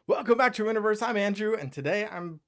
Welcome back to Universe. I'm Andrew, and today I'm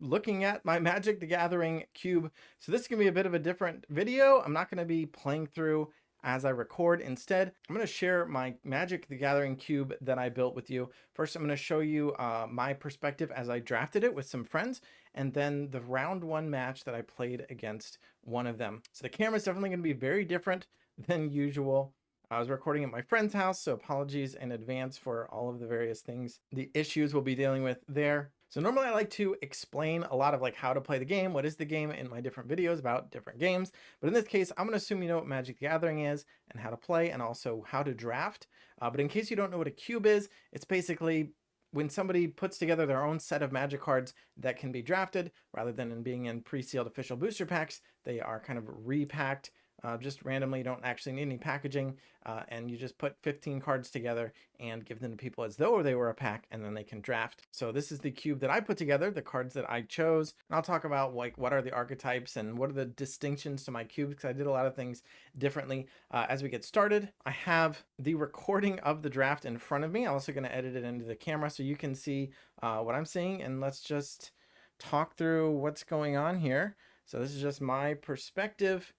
looking at my Magic the Gathering cube. So this is going to be a bit of a different video. I'm not going to be playing through as I record. Instead, I'm going to share my Magic the Gathering cube that I built with you. First, I'm going to show you my perspective as I drafted it with some friends, and then the round one match that I played against one of them. So the camera is definitely going to be very different than usual. I was recording at my friend's house, so apologies in advance for all of the various things, the issues we'll be dealing with there. So normally I like to explain a lot of like how to play the game, what is the game in my different videos about different games. But in this case, I'm going to assume you know what Magic the Gathering is and how to play and also how to draft. But in case you don't know what a cube is, it's basically when somebody puts together their own set of Magic cards that can be drafted, rather than being in pre-sealed official booster packs, they are kind of repacked just randomly. You don't actually need any packaging, and you just put 15 cards together and give them to people as though they were a pack, and then they can draft. So this is the cube that I put together, the cards that I chose, and I'll talk about like what are the archetypes and what are the distinctions to my cube, because I did a lot of things differently. As we get started, I have the recording of the draft in front of me. I'm also going to edit it into the camera so you can see what I'm seeing, and let's just talk through what's going on here. So this is just my perspective.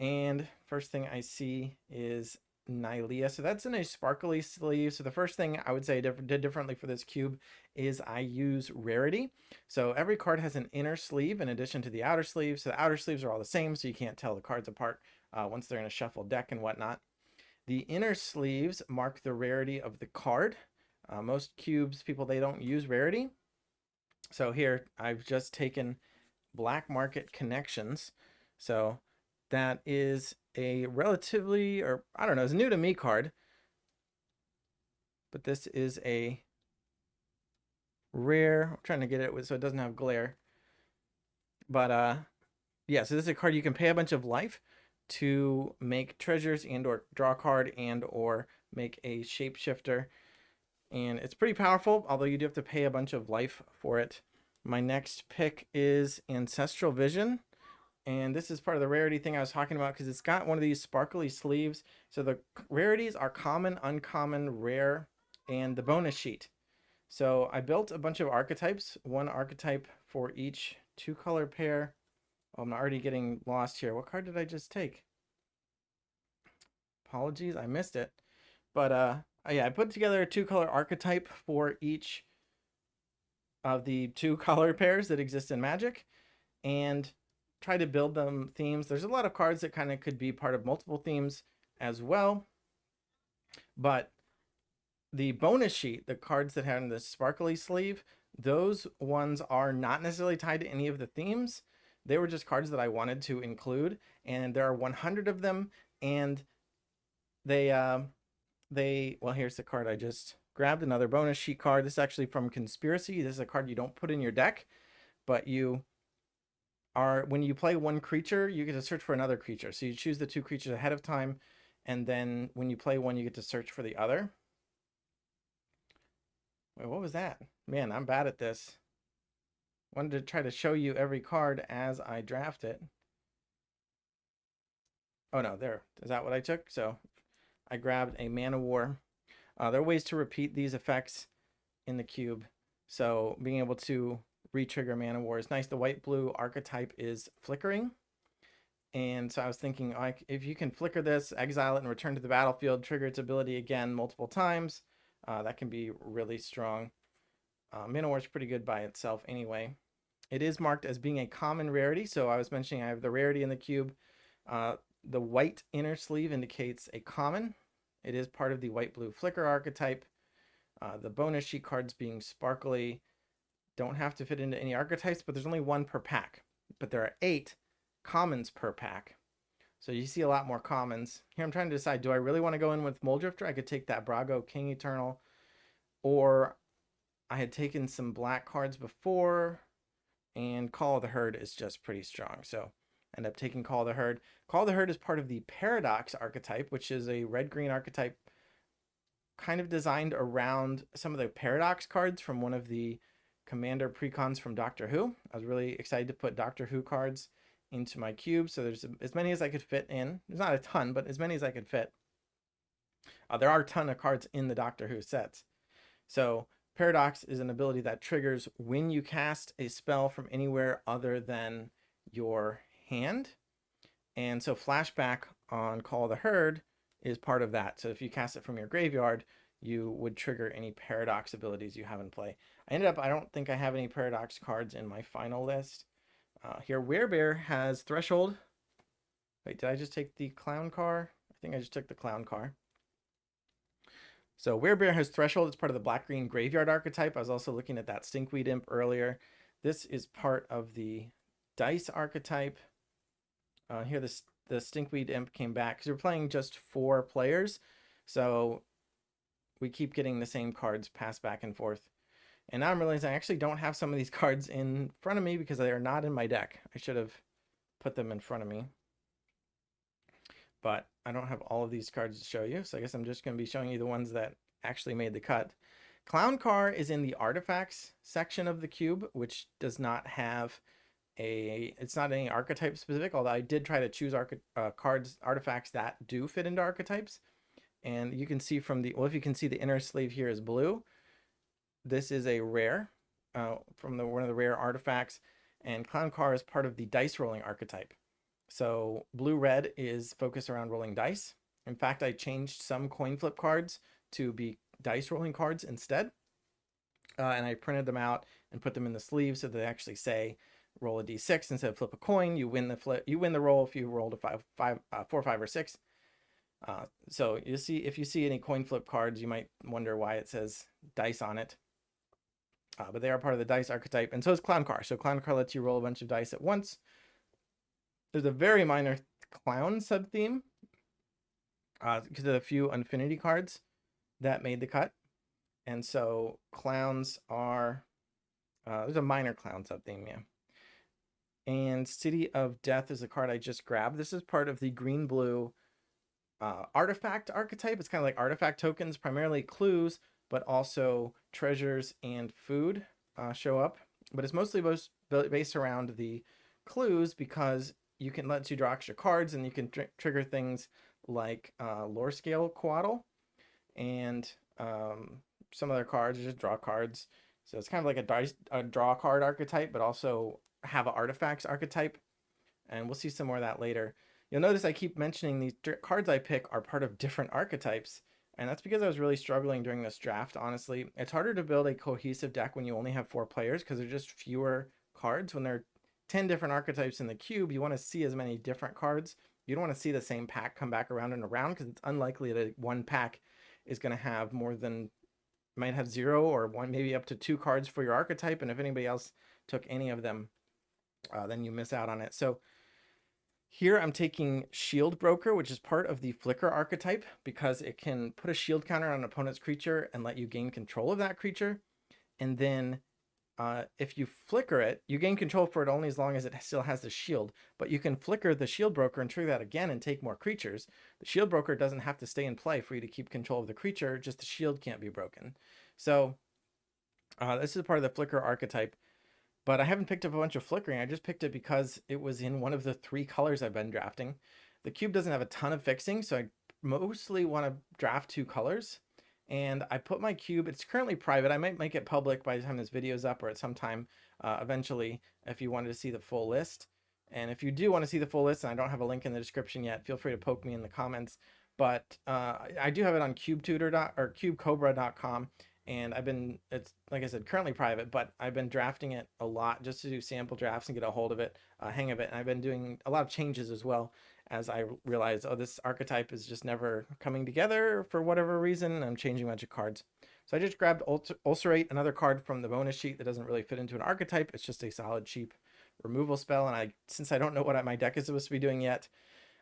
And first thing I see is Nylea. So that's in a sparkly sleeve. So the first thing I would say did differently for this cube is I use rarity. So every card has an inner sleeve in addition to the outer sleeve. So the outer sleeves are all the same, so you can't tell the cards apart once they're in a shuffled deck and whatnot. The inner sleeves mark the rarity of the card. Most cubes, they don't use rarity. So here I've just taken Black Market Connections. So that is a relatively, or I don't know, it's new to me card. But this is a rare. I'm trying to get it so it doesn't have glare. But yeah, so this is a card you can pay a bunch of life to make treasures and or draw a card and or make a shapeshifter. And it's pretty powerful, although you do have to pay a bunch of life for it. My next pick is Ancestral Vision. And this is part of the rarity thing I was talking about because it's got one of these sparkly sleeves. So the rarities are common, uncommon, rare, and the bonus sheet. So I built a bunch of archetypes, one archetype for each 2-color pair. Oh, I'm already getting lost here. What card did I just take? Apologies, I missed it. But yeah, I put together a 2-color archetype for each of the 2-color pairs that exist in Magic, and try to build them themes. There's a lot of cards that kind of could be part of multiple themes as well. But the bonus sheet, the cards that have the sparkly sleeve, those ones are not necessarily tied to any of the themes. They were just cards that I wanted to include, and there are 100 of them, and well, here's the card I just grabbed, another bonus sheet card. This is actually from Conspiracy. This is a card you don't put in your deck, but when you play one creature, you get to search for another creature. So you choose the 2 creatures ahead of time, and then when you play one, you get to search for the other. Wait, what was that? Man, I'm bad at this. Wanted to try to show you every card as I draft it. Oh no, there. Is that what I took? So I grabbed a Mana War. There are ways to repeat these effects in the cube. So being able to re-trigger Mana War is nice. The white-blue archetype is flickering. And so I was thinking, like, if you can flicker this, exile it, and return to the battlefield, trigger its ability again multiple times, that can be really strong. Mana War is pretty good by itself anyway. It is marked as being a common rarity. So I was mentioning I have the rarity in the cube. The white inner sleeve indicates a common. It is part of the white-blue flicker archetype. The bonus sheet cards being sparkly don't have to fit into any archetypes, but there's only 1 per pack. But there are 8 commons per pack. So you see a lot more commons. Here I'm trying to decide, do I really want to go in with Moldrifter? I could take that Brago King Eternal, or I had taken some black cards before, and Call of the Herd is just pretty strong. So end up taking Call of the Herd. Call of the Herd is part of the Paradox archetype, which is a red-green archetype kind of designed around some of the Paradox cards from one of the Commander precons from Doctor Who. I was really excited to put Doctor Who cards into my cube, so there's as many as I could fit in. There's not a ton, but as many as I could fit. There are a ton of cards in the Doctor Who sets. So Paradox is an ability that triggers when you cast a spell from anywhere other than your hand. And so Flashback on Call of the Herd is part of that. So if you cast it from your graveyard, you would trigger any Paradox abilities you have in play. I don't think I have any Paradox cards in my final list. Here, Werebear has Threshold. Wait, did I just take the Clown car? I think I just took the Clown car. So Werebear has Threshold. It's part of the black-green graveyard archetype. I was also looking at that Stinkweed Imp earlier. This is part of the Dice archetype. Here, the Stinkweed Imp came back because we're playing just 4 players. So we keep getting the same cards passed back and forth. And now I'm realizing I actually don't have some of these cards in front of me because they are not in my deck. I should have put them in front of me. But I don't have all of these cards to show you, so I guess I'm just going to be showing you the ones that actually made the cut. Clown Car is in the artifacts section of the cube, which does not have it's not any archetype specific, although I did try to choose artifacts that do fit into archetypes. And you can see from the, well, if you can see, the inner sleeve here is blue. This is a rare from one of the rare artifacts, and Clown Car is part of the dice rolling archetype. So blue-red is focused around rolling dice. In fact, I changed some coin flip cards to be dice rolling cards instead. And I printed them out and put them in the sleeve so they actually say roll a d6 instead of flip a coin. You win the flip. You win the roll if you rolled a 4, 5, or 6. So you see, if you see any coin flip cards, you might wonder why it says dice on it. But they are part of the dice archetype, and so is Clown Car. So Clown Car lets you roll a bunch of dice at once. There's a very minor clown sub-theme because of a few Infinity cards that made the cut. And so clowns are, there's a minor clown sub-theme, yeah. And City of Death is a card I just grabbed. This is part of the green-blue artifact archetype. It's kind of like artifact tokens, primarily clues, but also treasures and food show up. But it's mostly based around the clues because you can let you draw extra cards, and you can trigger things like lore scale coatl, and some other cards are just draw cards. So it's kind of like a draw card archetype, but also have an artifacts archetype. And we'll see some more of that later. You'll notice I keep mentioning these cards I pick are part of different archetypes. And that's because I was really struggling during this draft, honestly. It's harder to build a cohesive deck when you only have 4 players because there's just fewer cards. When there are 10 different archetypes in the cube, you want to see as many different cards. You don't want to see the same pack come back around and around because it's unlikely that one pack is going to have more than, might have 0 or 1, maybe up to 2 cards for your archetype. And if anybody else took any of them, then you miss out on it. So here I'm taking Shield Broker, which is part of the Flicker archetype because it can put a shield counter on an opponent's creature and let you gain control of that creature. And then if you flicker it, you gain control for it only as long as it still has the shield. But you can flicker the Shield Broker and trigger that again and take more creatures. The Shield Broker doesn't have to stay in play for you to keep control of the creature, just the shield can't be broken. So this is part of the Flicker archetype. But I haven't picked up a bunch of flickering. I just picked it because it was in one of the 3 colors I've been drafting. The cube doesn't have a ton of fixing, so I mostly want to draft 2 colors. And I put my cube, it's currently private. I might make it public by the time this video is up or at some time eventually if you wanted to see the full list. And if you do want to see the full list, and I don't have a link in the description yet, feel free to poke me in the comments. But I do have it on cubecobra.com. And it's like I said, currently private, but I've been drafting it a lot just to do sample drafts and get a hold of it, hang of it. And I've been doing a lot of changes as well as I realized, oh, this archetype is just never coming together for whatever reason. I'm changing a bunch of cards. So I just grabbed Ulcerate, another card from the bonus sheet that doesn't really fit into an archetype. It's just a solid, cheap removal spell. And since I don't know what my deck is supposed to be doing yet,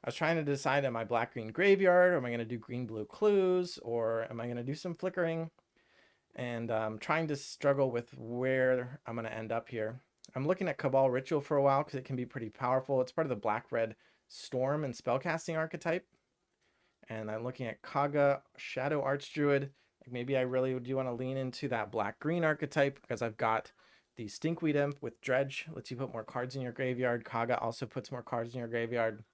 I was trying to decide, am I black-green graveyard, or am I going to do green-blue clues, or am I going to do some flickering? And I'm trying to struggle with where I'm going to end up here. I'm looking at Cabal Ritual for a while because it can be pretty powerful. It's part of the black-red Storm and Spellcasting archetype. And I'm looking at Kaga Shadow Archdruid. Like maybe I really do want to lean into that black-green archetype because I've got the Stinkweed Imp with Dredge. Lets you put more cards in your graveyard. Kaga also puts more cards in your graveyard.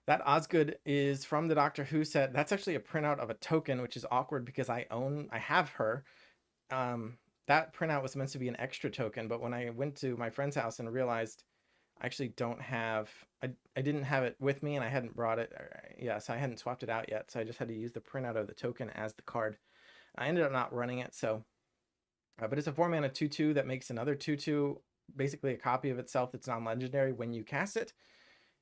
That Osgood is from the Doctor Who set. That's actually a printout of a token, which is awkward because I have her, that printout was meant to be an extra token, but when I went to my friend's house and realized I actually don't have, I didn't have it with me and I hadn't brought it. So I hadn't swapped it out yet. So I just had to use the printout of the token as the card. I ended up not running it. So, but it's a 4-mana 2/2 that makes another 2/2, basically a copy of itself that's non-legendary when you cast it.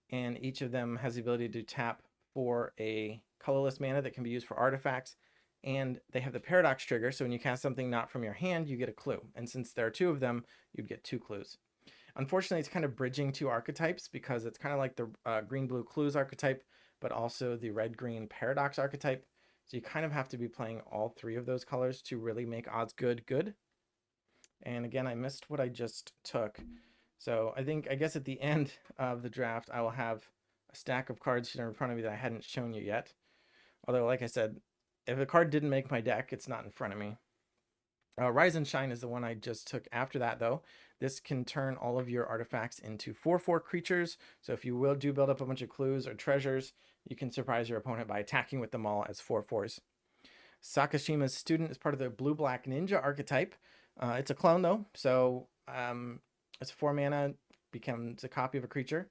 And each of them has the ability to tap for a colorless mana that can be used for artifacts. And they have the paradox trigger. So when you cast something not from your hand, you get a clue. And since there are 2 of them, you'd get 2 clues. Unfortunately, it's kind of bridging 2 archetypes because it's kind of like the green-blue clues archetype, but also the red-green paradox archetype. So you kind of have to be playing all 3 of those colors to really make odds good. And again, I missed what I just took. So I guess at the end of the draft, I will have a stack of cards here in front of me that I hadn't shown you yet. Although, like I said, if a card didn't make my deck, it's not in front of me. Rise and Shine is the one I just took after that, though. This can turn all of your artifacts into 4/4 creatures. So if you do build up a bunch of clues or treasures, you can surprise your opponent by attacking with them all as 4/4s. Sakashima's Student is part of the blue-black ninja archetype. It's a clone, though. So it's 4 mana, becomes a copy of a creature.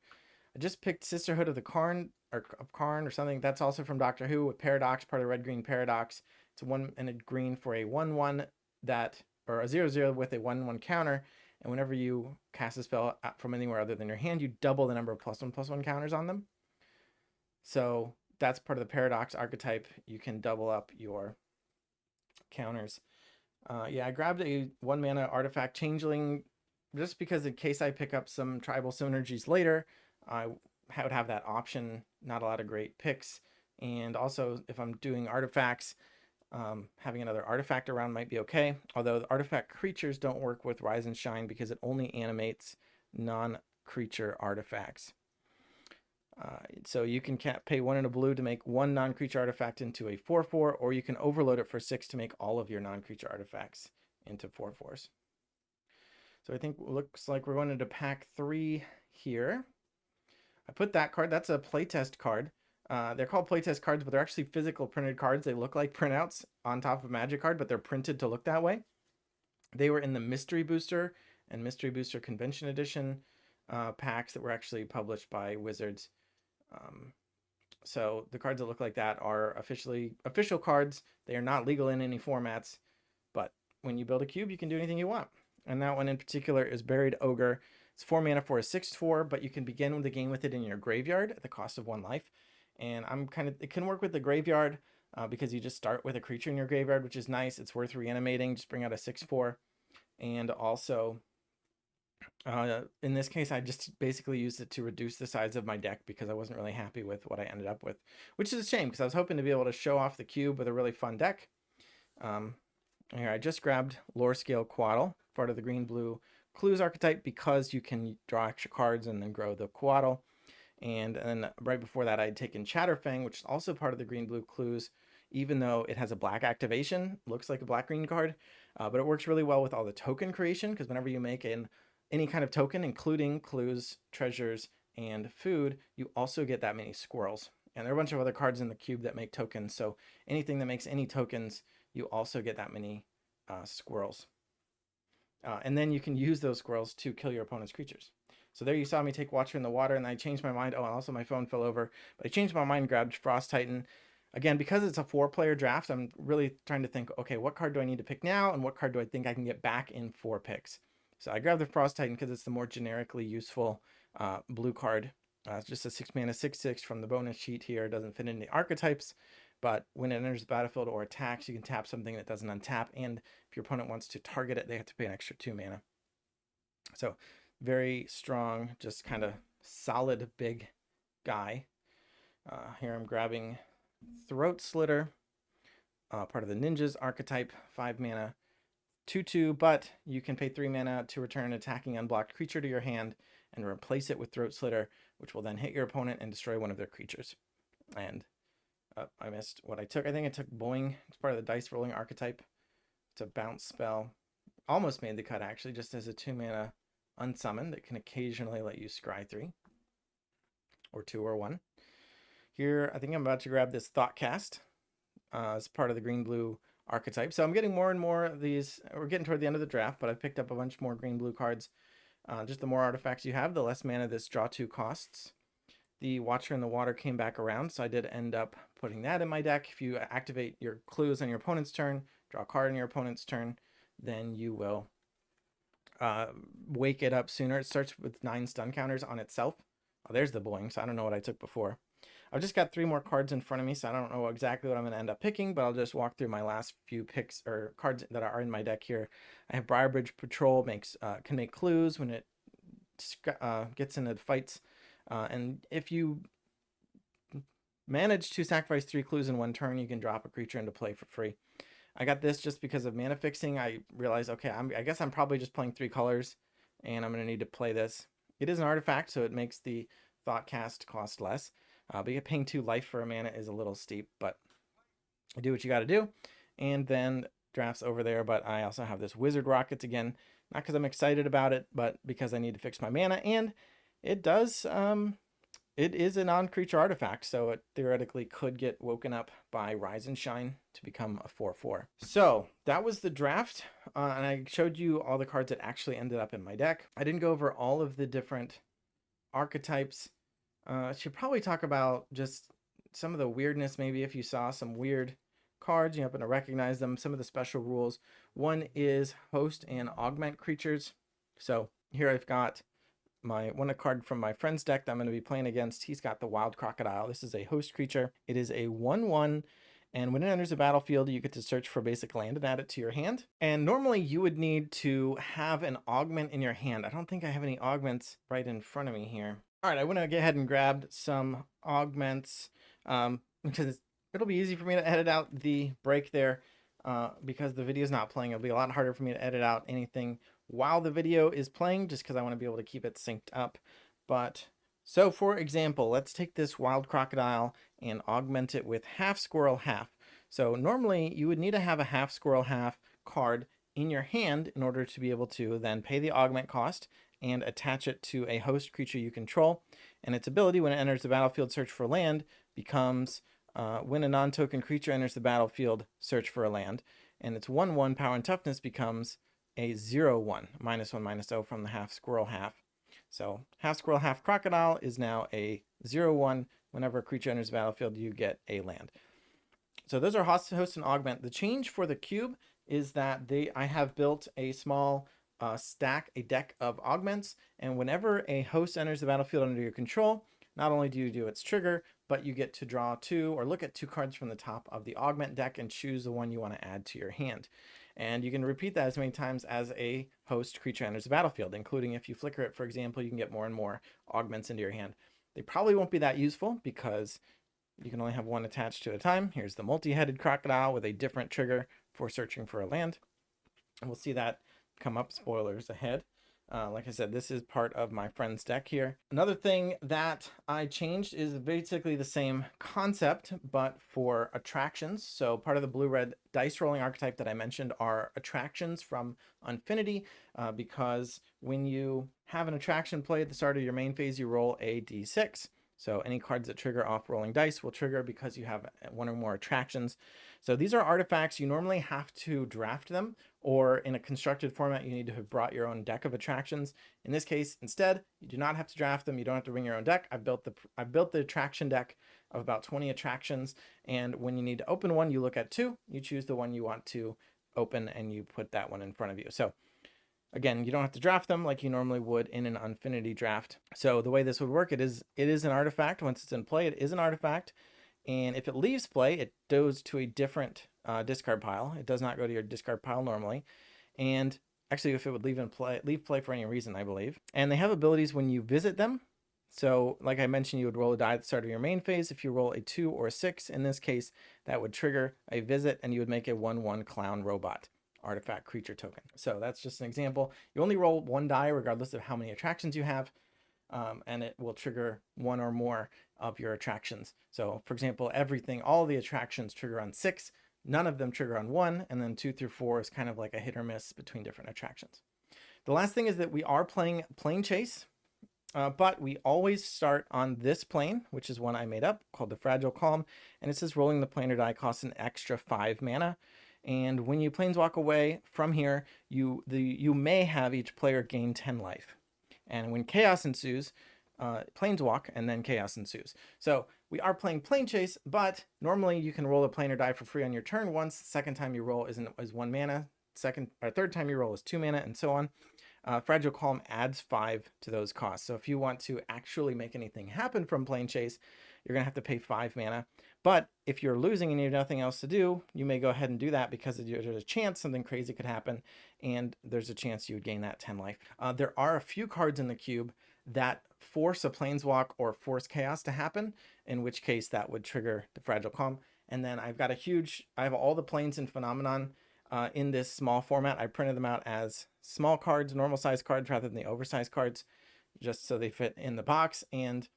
I just picked Sisterhood of the Karn, or something. That's also from Doctor Who with Paradox, part of the red-green Paradox. It's 1 and a green for a 1/1 that, or a 0/0 with a 1/1 counter. And whenever you cast a spell from anywhere other than your hand, you double the number of +1/+1 counters on them. So that's part of the Paradox archetype. You can double up your counters. I grabbed a 1 mana artifact Changeling just because in case I pick up some tribal synergies later, I would have that option. Not a lot of great picks. And also, if I'm doing artifacts, having another artifact around might be okay. Although the artifact creatures don't work with Rise and Shine because it only animates non-creature artifacts. So you can pay 1 and a blue to make 1 non-creature artifact into a 4/4, or you can overload it for 6 to make all of your non-creature artifacts into 4/4s. So I think it looks like we're going into pack 3 here. I put that card. That's a playtest card. They're called playtest cards, but they're actually physical printed cards. They look like printouts on top of a Magic card, but they're printed to look that way. They were in the Mystery Booster and Mystery Booster Convention Edition packs that were actually published by Wizards. So the cards that look like that are official cards. They are not legal in any formats, but when you build a cube, you can do anything you want. And that one in particular is Buried Ogre. It's 4 mana for a 6/4, but you can begin the game with it in your graveyard at the cost of 1 life. And it can work with the graveyard because you just start with a creature in your graveyard, which is nice. It's worth reanimating. Just bring out a 6/4. And also, in this case, I just basically used it to reduce the size of my deck because I wasn't really happy with what I ended up with, which is a shame because I was hoping to be able to show off the cube with a really fun deck. Here, I just grabbed Lore Scale Quaddle, part of the green-blue clues archetype, because you can draw extra cards and then grow the Quaddle. And then right before that, I had taken Chatterfang, which is also part of the green-blue clues, even though it has a black activation, looks like a black-green card, but it works really well with all the token creation, because whenever you make any kind of token, including clues, treasures, and food, you also get that many squirrels. And there are a bunch of other cards in the cube that make tokens, so anything that makes any tokens, you also get that many squirrels. And then you can use those squirrels to kill your opponent's creatures. So there you saw me take Watcher in the Water, and I changed my mind. Oh, and also my phone fell over. But I changed my mind and grabbed Frost Titan. Again, because it's a 4-player draft, I'm really trying to think, okay, what card do I need to pick now, and what card do I think I can get back in 4 picks? So I grabbed the Frost Titan because it's the more generically useful blue card. It's just a 6 mana 6/6 from the bonus sheet here. It doesn't fit in the archetypes, but when it enters the battlefield or attacks, you can tap something that doesn't untap, and if your opponent wants to target it, they have to pay an extra 2 mana. So very strong, just kind of solid big guy. Here I'm grabbing Throat Slitter, part of the Ninjas archetype, 5 mana, 2/2, but you can pay 3 mana to return an attacking unblocked creature to your hand and replace it with Throat Slitter, which will then hit your opponent and destroy one of their creatures. And I missed what I took. I think I took Boing. It's part of the dice rolling archetype. It's a bounce spell. Almost made the cut, actually, just as a 2 mana unsummon that can occasionally let you scry 3 or 2 or 1. Here, I think I'm about to grab this Thoughtcast as part of the green-blue archetype. So I'm getting more and more of these. We're getting toward the end of the draft, but I've picked up a bunch more green-blue cards. Just the more artifacts you have, the less mana this draw 2 costs. The Watcher in the Water came back around, so I did end up putting that in my deck. If you activate your clues on your opponent's turn, draw a card on your opponent's turn, then you will wake it up sooner. It starts with 9 stun counters on itself. Oh, there's the bling, so I don't know what I took before. I've just got 3 more cards in front of me, so I don't know exactly what I'm going to end up picking, but I'll just walk through my last few picks or cards that are in my deck here. I have Briarbridge Patrol, can make clues when it gets into fights. And if you manage to sacrifice 3 clues in one turn, you can drop a creature into play for free. I got this just because of mana fixing. I realized, okay, I guess I'm probably just playing 3 colors, and I'm going to need to play this. It is an artifact, so it makes the thought cast cost less. But paying 2 life for a mana is a little steep, but do what you got to do. And then drafts over there, but I also have this Wizard Rockets again, not because I'm excited about it, but because I need to fix my mana, and it does, it is a non-creature artifact, so it theoretically could get woken up by Rise and Shine to become a 4/4. So that was the draft, and I showed you all the cards that actually ended up in my deck. I didn't go over all of the different archetypes. I should probably talk about just some of the weirdness, maybe if you saw some weird cards, you happen to recognize them, some of the special rules. One is host and augment creatures. So here I've got a card from my friend's deck that I'm going to be playing against. He's got the Wild Crocodile. This is a host creature. It is a 1/1, and when it enters the battlefield, you get to search for basic land and add it to your hand. And normally you would need to have an augment in your hand. I don't think I have any augments right in front of me here. All right, I went ahead and grabbed some augments because it'll be easy for me to edit out the break there because the video is not playing. It'll be a lot harder for me to edit out anything while the video is playing just because I want to be able to keep it synced up. But so for example, let's take this Wild Crocodile and augment it with half squirrel half. So normally you would need to have a half squirrel half card in your hand in order to be able to then pay the augment cost and attach it to a host creature you control. And its ability when it enters the battlefield, search for land, becomes when a non-token creature enters the battlefield, search for a land. And its 1/1 power and toughness becomes a 0/1, -1/-0 from the half squirrel half. So half squirrel half crocodile is now a 0/1. Whenever a creature enters the battlefield, you get a land. So those are host and augment. The change for the cube is that I have built a small a deck of augments, and whenever a host enters the battlefield under your control, not only do you do its trigger, but you get to draw 2 or look at 2 cards from the top of the augment deck and choose the one you want to add to your hand. And you can repeat that as many times as a host creature enters the battlefield, including if you flicker it, for example, you can get more and more augments into your hand. They probably won't be that useful because you can only have one attached to a time. Here's the multi-headed crocodile with a different trigger for searching for a land. And we'll see that come up, spoilers ahead. Like I said, this is part of my friend's deck here. Another thing that I changed is basically the same concept, but for attractions. So part of the blue-red dice rolling archetype that I mentioned are attractions from Unfinity, because when you have an attraction play at the start of your main phase, you roll a d6. So any cards that trigger off rolling dice will trigger because you have 1 or more attractions. So these are artifacts. You normally have to draft them, or in a constructed format, you need to have brought your own deck of attractions. In this case, instead, you do not have to draft them. You don't have to bring your own deck. I built the attraction deck of about 20 attractions. And when you need to open one, you look at 2, you choose the one you want to open, and you put that one in front of you. So again, you don't have to draft them like you normally would in an Unfinity draft. So the way this would work, it is an artifact. Once it's in play, it is an artifact. And if it leaves play, it goes to a different discard pile. It does not go to your discard pile normally. And actually, if it would leave play for any reason, I believe. And they have abilities when you visit them. So like I mentioned, you would roll a die at the start of your main phase. If you roll a 2 or a 6, in this case, that would trigger a visit, and you would make a 1/1 clown robot artifact creature token. So that's just an example. You only roll 1 die regardless of how many attractions you have, and it will trigger 1 or more of your attractions. So for example, all the attractions trigger on 6, none of them trigger on 1, and then 2 through 4 is kind of like a hit or miss between different attractions. The last thing is that we are playing Plane Chase, but we always start on this plane, which is one I made up called the Fragile Calm, and it says rolling the planar die costs an extra 5 mana. And when you planeswalk away from here, you may have each player gain 10 life. And when chaos ensues, planeswalk, and then chaos ensues. So we are playing plane chase, but normally you can roll a plane or die for free on your turn once. Second time you roll is 1 mana. Second or third time you roll is 2 mana, and so on. Fragile Calm adds 5 to those costs. So if you want to actually make anything happen from plane chase, you're going to have to pay 5 mana. But if you're losing and you have nothing else to do, you may go ahead and do that because there's a chance something crazy could happen, and there's a chance you would gain that 10 life. There are a few cards in the cube that force a planeswalk or force chaos to happen, in which case that would trigger the Fragile Calm. And then I have all the planes in Phenomenon in this small format. I printed them out as small cards, normal size cards rather than the oversized cards, just so they fit in the box and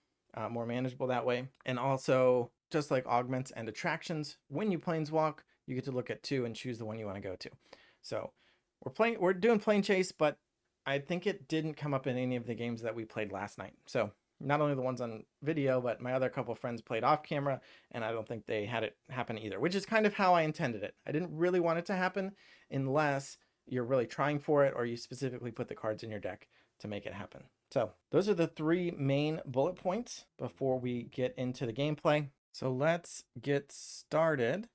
more manageable that way. And also, just like augments and attractions, when you planeswalk, you get to look at 2 and choose the one you want to go to. So we're doing plane chase, but I think it didn't come up in any of the games that we played last night. So not only the ones on video, but my other couple friends played off camera, and I don't think they had it happen either, which is kind of how I intended it. I didn't really want it to happen unless you're really trying for it or you specifically put the cards in your deck to make it happen. So those are the 3 main bullet points before we get into the gameplay. So let's get started.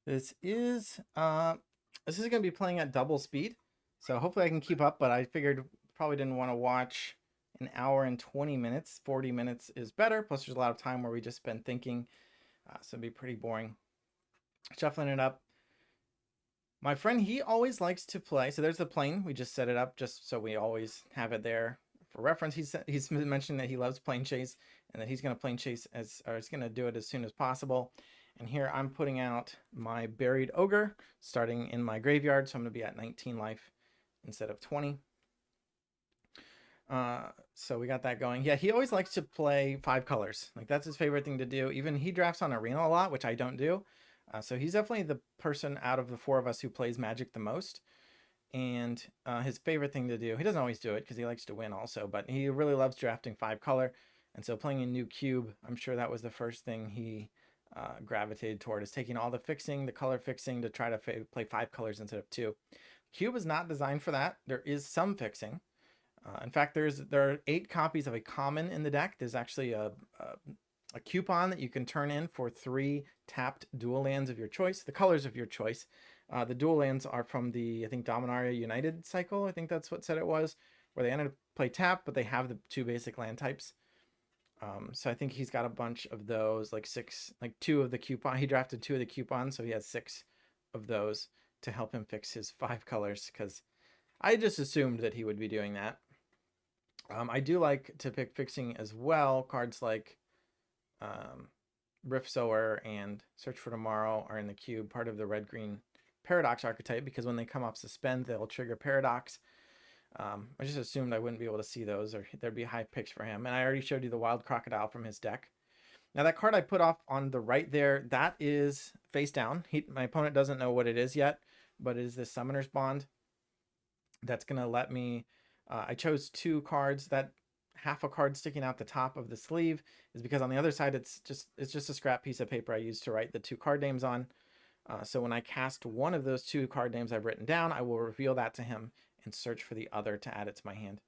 This is going to be playing at double speed. So hopefully I can keep up, but I figured probably didn't want to watch an hour and 20 minutes. 40 minutes is better. Plus there's a lot of time where we just spend thinking. So it'd be pretty boring. Shuffling it up. My friend, he always likes to play. So there's the plane. We just set it up just so we always have it there for reference. He's mentioned that he loves plane chase and that he's going to plane chase he's going to do it as soon as possible. And here I'm putting out my Buried Ogre starting in my graveyard. So I'm going to be at 19 life instead of 20. So we got that going. Yeah, he always likes to play 5 colors. Like that's his favorite thing to do. Even he drafts on Arena a lot, which I don't do. So he's definitely the person out of the 4 of us who plays Magic the most. And his favorite thing to do, he doesn't always do it because he likes to win also, but he really loves drafting 5 color. And so playing a new cube, I'm sure that was the first thing he gravitated toward, is taking all the fixing, the color fixing, to try to play 5 colors instead of 2. Cube is not designed for that. There is some fixing. In fact, there are 8 copies of a common in the deck. There's actually a coupon that you can turn in for 3 tapped dual lands of your choice, the colors of your choice. The dual lands are from the, I think, Dominaria United cycle. I think that's what said it was, where they ended up play tap, but they have the 2 basic land types. So I think he's got a bunch of those, like 2 of the coupon. He drafted 2 of the coupons, so he has 6 of those to help him fix his 5 colors, because I just assumed that he would be doing that. I do like to pick fixing as well. Cards like Rift Sower and Search for Tomorrow are in the cube, part of the red-green Paradox archetype, because when they come off Suspend, they'll trigger Paradox. I just assumed I wouldn't be able to see those, or there'd be high picks for him. And I already showed you the Wild Crocodile from his deck. Now that card I put off on the right there, that is face down. My opponent doesn't know what it is yet, but it is the Summoner's Bond. That's going to let me... I chose 2 cards. That half a card sticking out the top of the sleeve is because on the other side it's just a scrap piece of paper I used to write the 2 card names on. So when I cast one of those 2 card names I've written down, I will reveal that to him and search for the other to add it to my hand.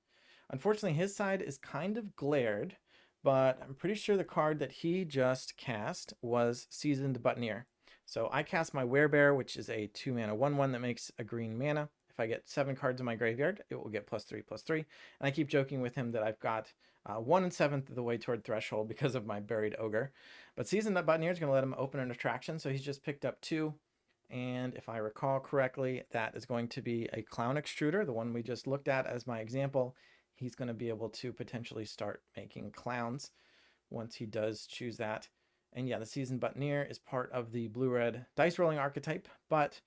Unfortunately, his side is kind of glared, but I'm pretty sure the card that he just cast was Seasoned Buttoneer. So I cast my Werebear, which is a 2 mana 1/1 that makes a green mana. If I get 7 cards in my graveyard, it will get +3/+3. And I keep joking with him that I've got 1 7/7 of the way toward threshold because of my Buried Ogre. But Seasoned Buttoneer is going to let him open an attraction, so he's just picked up 2. And if I recall correctly, that is going to be a Clown Extruder, the one we just looked at as my example. He's going to be able to potentially start making clowns once he does choose that. And yeah, the Seasoned Buttoneer is part of the blue-red dice rolling archetype, but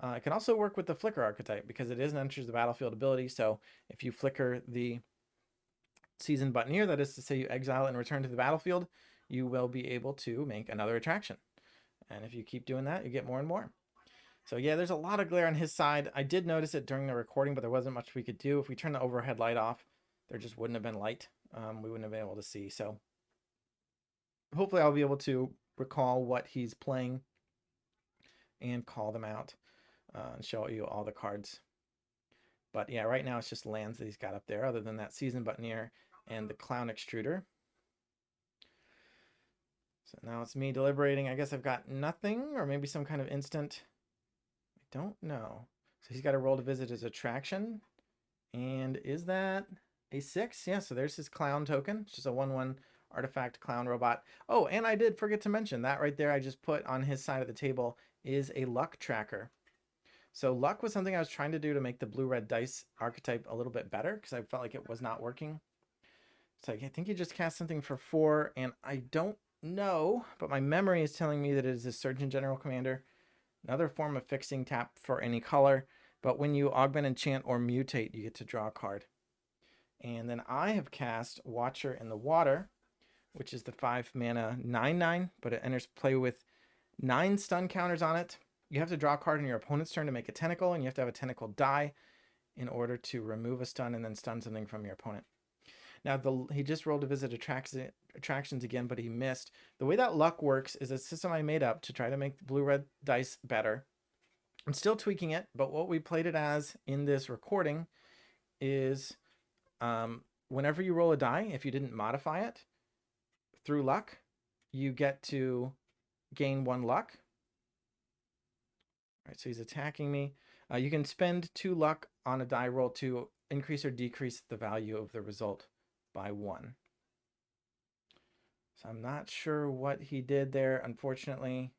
it can also work with the Flicker archetype because it is an enters the battlefield ability. So if you flicker the Seasoned Buttoneer, that is to say you exile and return to the battlefield, you will be able to make another attraction. And if you keep doing that, you get more and more. So yeah, there's a lot of glare on his side. I did notice it during the recording, but there wasn't much we could do. If we turned the overhead light off, there just wouldn't have been light. We wouldn't have been able to see. So hopefully I'll be able to recall what he's playing and call them out. and show you all the cards. But yeah, right now it's just lands that he's got up there, other than that Seasoned Buccaneer and the Clown Extruder. So now it's me deliberating. I guess I've got nothing, or maybe some kind of instant. I don't know. So he's got to roll to visit his attraction. And is that a 6? Yeah, so there's his clown token. It's just a 1/1 artifact clown robot. Oh, and I did forget to mention that right there I just put on his side of the table is a luck tracker. So luck was something I was trying to do to make the blue-red dice archetype a little bit better because I felt like it was not working. So I think he just cast something for 4, and I don't know, but my memory is telling me that it is a Surgeon General Commander. Another form of fixing, tap for any color, but when you augment, enchant, or mutate, you get to draw a card. And then I have cast Watcher in the Water, which is the 5 mana 9/9, but it enters play with 9 stun counters on it. You have to draw a card in your opponent's turn to make a tentacle, and you have to have a tentacle die in order to remove a stun and then stun something from your opponent. Now, he just rolled to visit attractions again, but he missed. The way that luck works is a system I made up to try to make the blue-red dice better. I'm still tweaking it, but what we played it as in this recording is whenever you roll a die, if you didn't modify it through luck, you get to gain 1 luck. All right, so he's attacking me. You can spend 2 luck on a die roll to increase or decrease the value of the result by 1. So I'm not sure what he did there, unfortunately.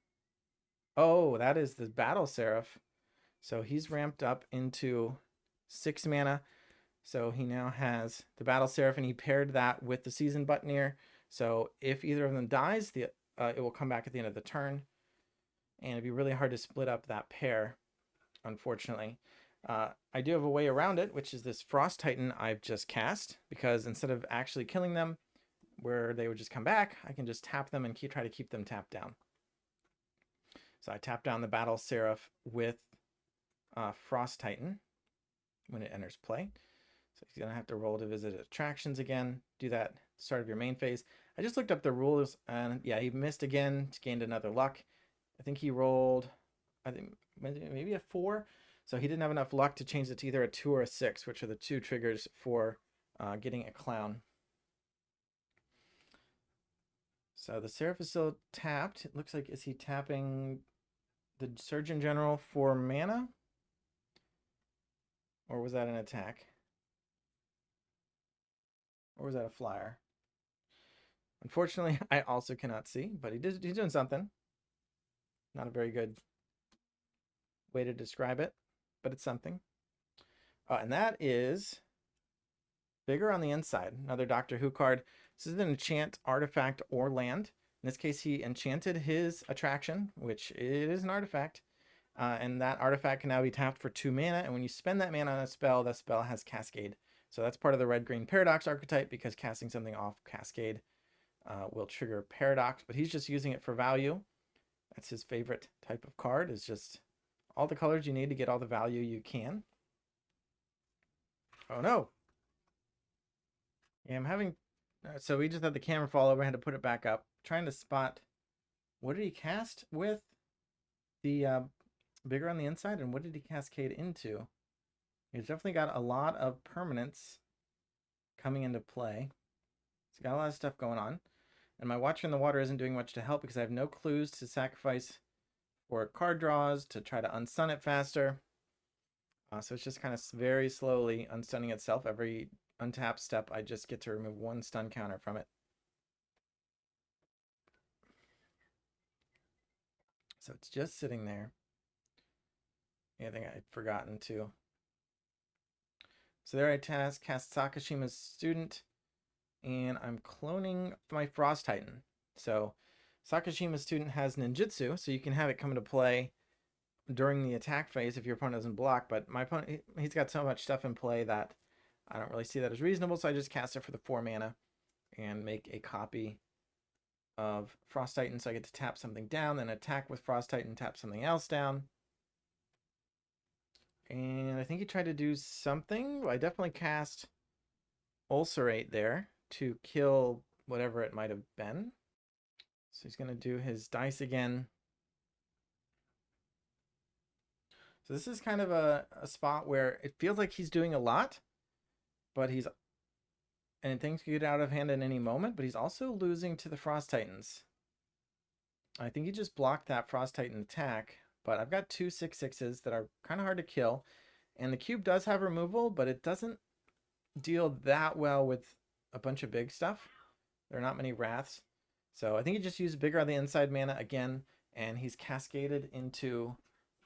Oh, that is the Battle Seraph. So he's ramped up into 6 mana. So he now has the Battle Seraph, and he paired that with the Seasoned Buccaneer. So if either of them dies, it will come back at the end of the turn. And it'd be really hard to split up that pair, unfortunately. I do have a way around it, which is this Frost Titan I've just cast, because instead of actually killing them, where they would just come back, I can just tap them and try to keep them tapped down. So I tap down the Battle Seraph with Frost Titan when it enters play. So he's going to have to roll to visit attractions again. Do that at the start of your main phase. I just looked up the rules, and yeah, he missed again, gained another luck. I think he rolled, I think maybe a 4. So he didn't have enough luck to change it to either a 2 or a 6, which are the 2 triggers for getting a clown. So the Seraph is still tapped. It looks like, is he tapping the Surgeon General for mana? Or was that an attack? Or was that a flyer? Unfortunately, I also cannot see, but he's doing something. Not a very good way to describe it, but it's something. And that is Bigger on the Inside, another Doctor Who card. This is an enchant, artifact, or land. In this case, he enchanted his attraction, which it is an artifact. And that artifact can now be tapped for 2 mana. And when you spend that mana on a spell, that spell has Cascade. So that's part of the red-green Paradox archetype, because casting something off Cascade will trigger Paradox. But he's just using it for value. That's his favorite type of card, is just all the colors you need to get all the value you can. Oh no. Yeah, I'm having, so we just had the camera fall over, I had to put it back up. Trying to spot, what did he cast with the Bigger on the Inside, and what did he cascade into? He's definitely got a lot of permanents coming into play. He's got a lot of stuff going on. And my Watcher in the Water isn't doing much to help, because I have no clues to sacrifice for card draws to try to unstun it faster. So it's just kind of very slowly unstunning itself. Every untap step, I just get to remove 1 stun counter from it. So it's just sitting there. I think I'd forgotten to. So there I cast Sakashima's Student, and I'm cloning my Frost Titan. So Sakashima's Student has ninjutsu, so you can have it come into play during the attack phase if your opponent doesn't block, but my opponent, he's got so much stuff in play that I don't really see that as reasonable, so I just cast it for the 4 mana and make a copy of Frost Titan, so I get to tap something down, then attack with Frost Titan, tap something else down. And I think he tried to do something. I definitely cast Ulcerate there to kill whatever it might have been. So he's going to do his dice again. So So this is kind of a spot where it feels like he's doing a lot, but and things could get out of hand at any moment, but he's also losing to the Frost Titans. I think he just blocked that Frost Titan attack, but I've got two 6/6s that are kind of hard to kill. And the cube does have removal, but it doesn't deal that well with a bunch of big stuff. There are not many wraths. So I think he just used bigger on the inside mana again, and he's cascaded into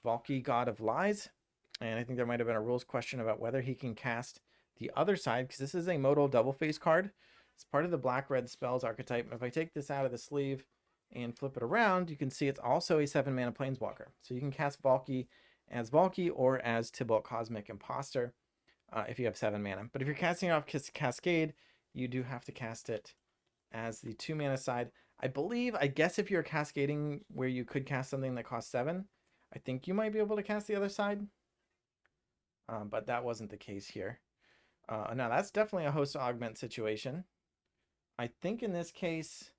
Valky, God of Lies. And I think there might have been a rules question about whether he can cast the other side, because this is a modal double face card. It's part of the black-red spells archetype. If I take this out of the sleeve and flip it around, you can see it's also a 7 mana planeswalker. So you can cast Valky as Valky or as Tibalt Cosmic Imposter if you have 7 mana. But if you're casting it off Cascade, you do have to cast it as the 2 mana side. I guess if you're cascading where you could cast something that costs 7, I think you might be able to cast the other side. But that wasn't the case here. Now that's definitely a host augment situation. I think in this case,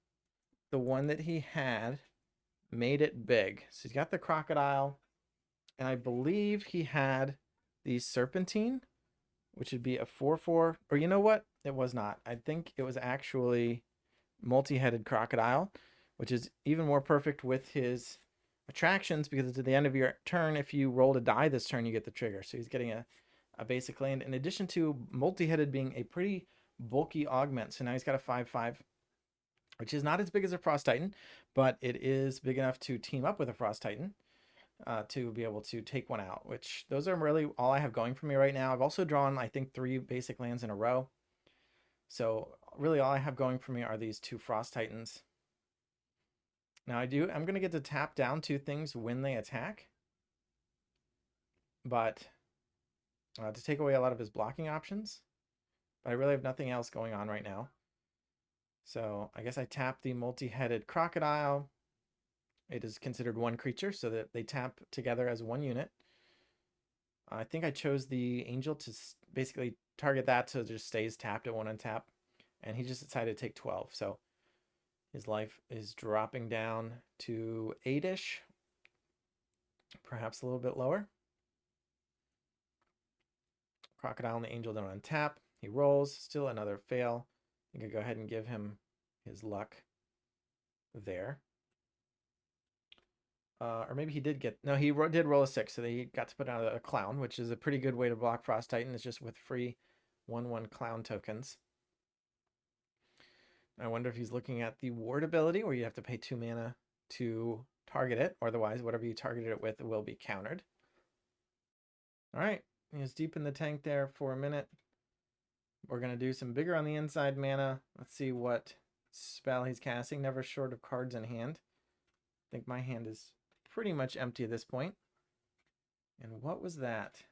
the one that he had made it big. So he's got the crocodile, and I believe he had the serpentine, which would be a 4/4, or you know what? It was not. I think it was actually multi-headed crocodile, which is even more perfect with his attractions, because at the end of your turn, if you roll a die this turn, you get the trigger. So he's getting a basic land, in addition to multi-headed being a pretty bulky augment. So now he's got a 5/5, which is not as big as a Frost Titan, but it is big enough to team up with a Frost Titan to be able to take one out, which those are really all I have going for me right now. I've also drawn, I think, 3 basic lands in a row. So really all I have going for me are these 2 Frost Titans. Now I'm going to get to tap down 2 things when they attack, but to take away a lot of his blocking options. But I really have nothing else going on right now. So I guess I tap the multi-headed crocodile. It is considered 1 creature, so that they tap together as 1 unit. I think I chose the angel to basically target that so it just stays tapped at 1 untap. And he just decided to take 12. So his life is dropping down to 8-ish, perhaps a little bit lower. Crocodile and the angel don't untap. He rolls, still another fail. You could go ahead and give him his luck there. Or maybe he did get, no, he did roll a 6, so he got to put out a clown, which is a pretty good way to block Frost Titan. It's just with free 1/1 clown tokens. I wonder if he's looking at the ward ability, where you have to pay 2 mana to target it, or otherwise whatever you targeted it with will be countered. All right, he was deep in the tank there for a minute. We're going to do some bigger on the inside mana. Let's see what spell he's casting. Never short of cards in hand. I think my hand is pretty much empty at this point. And what was that?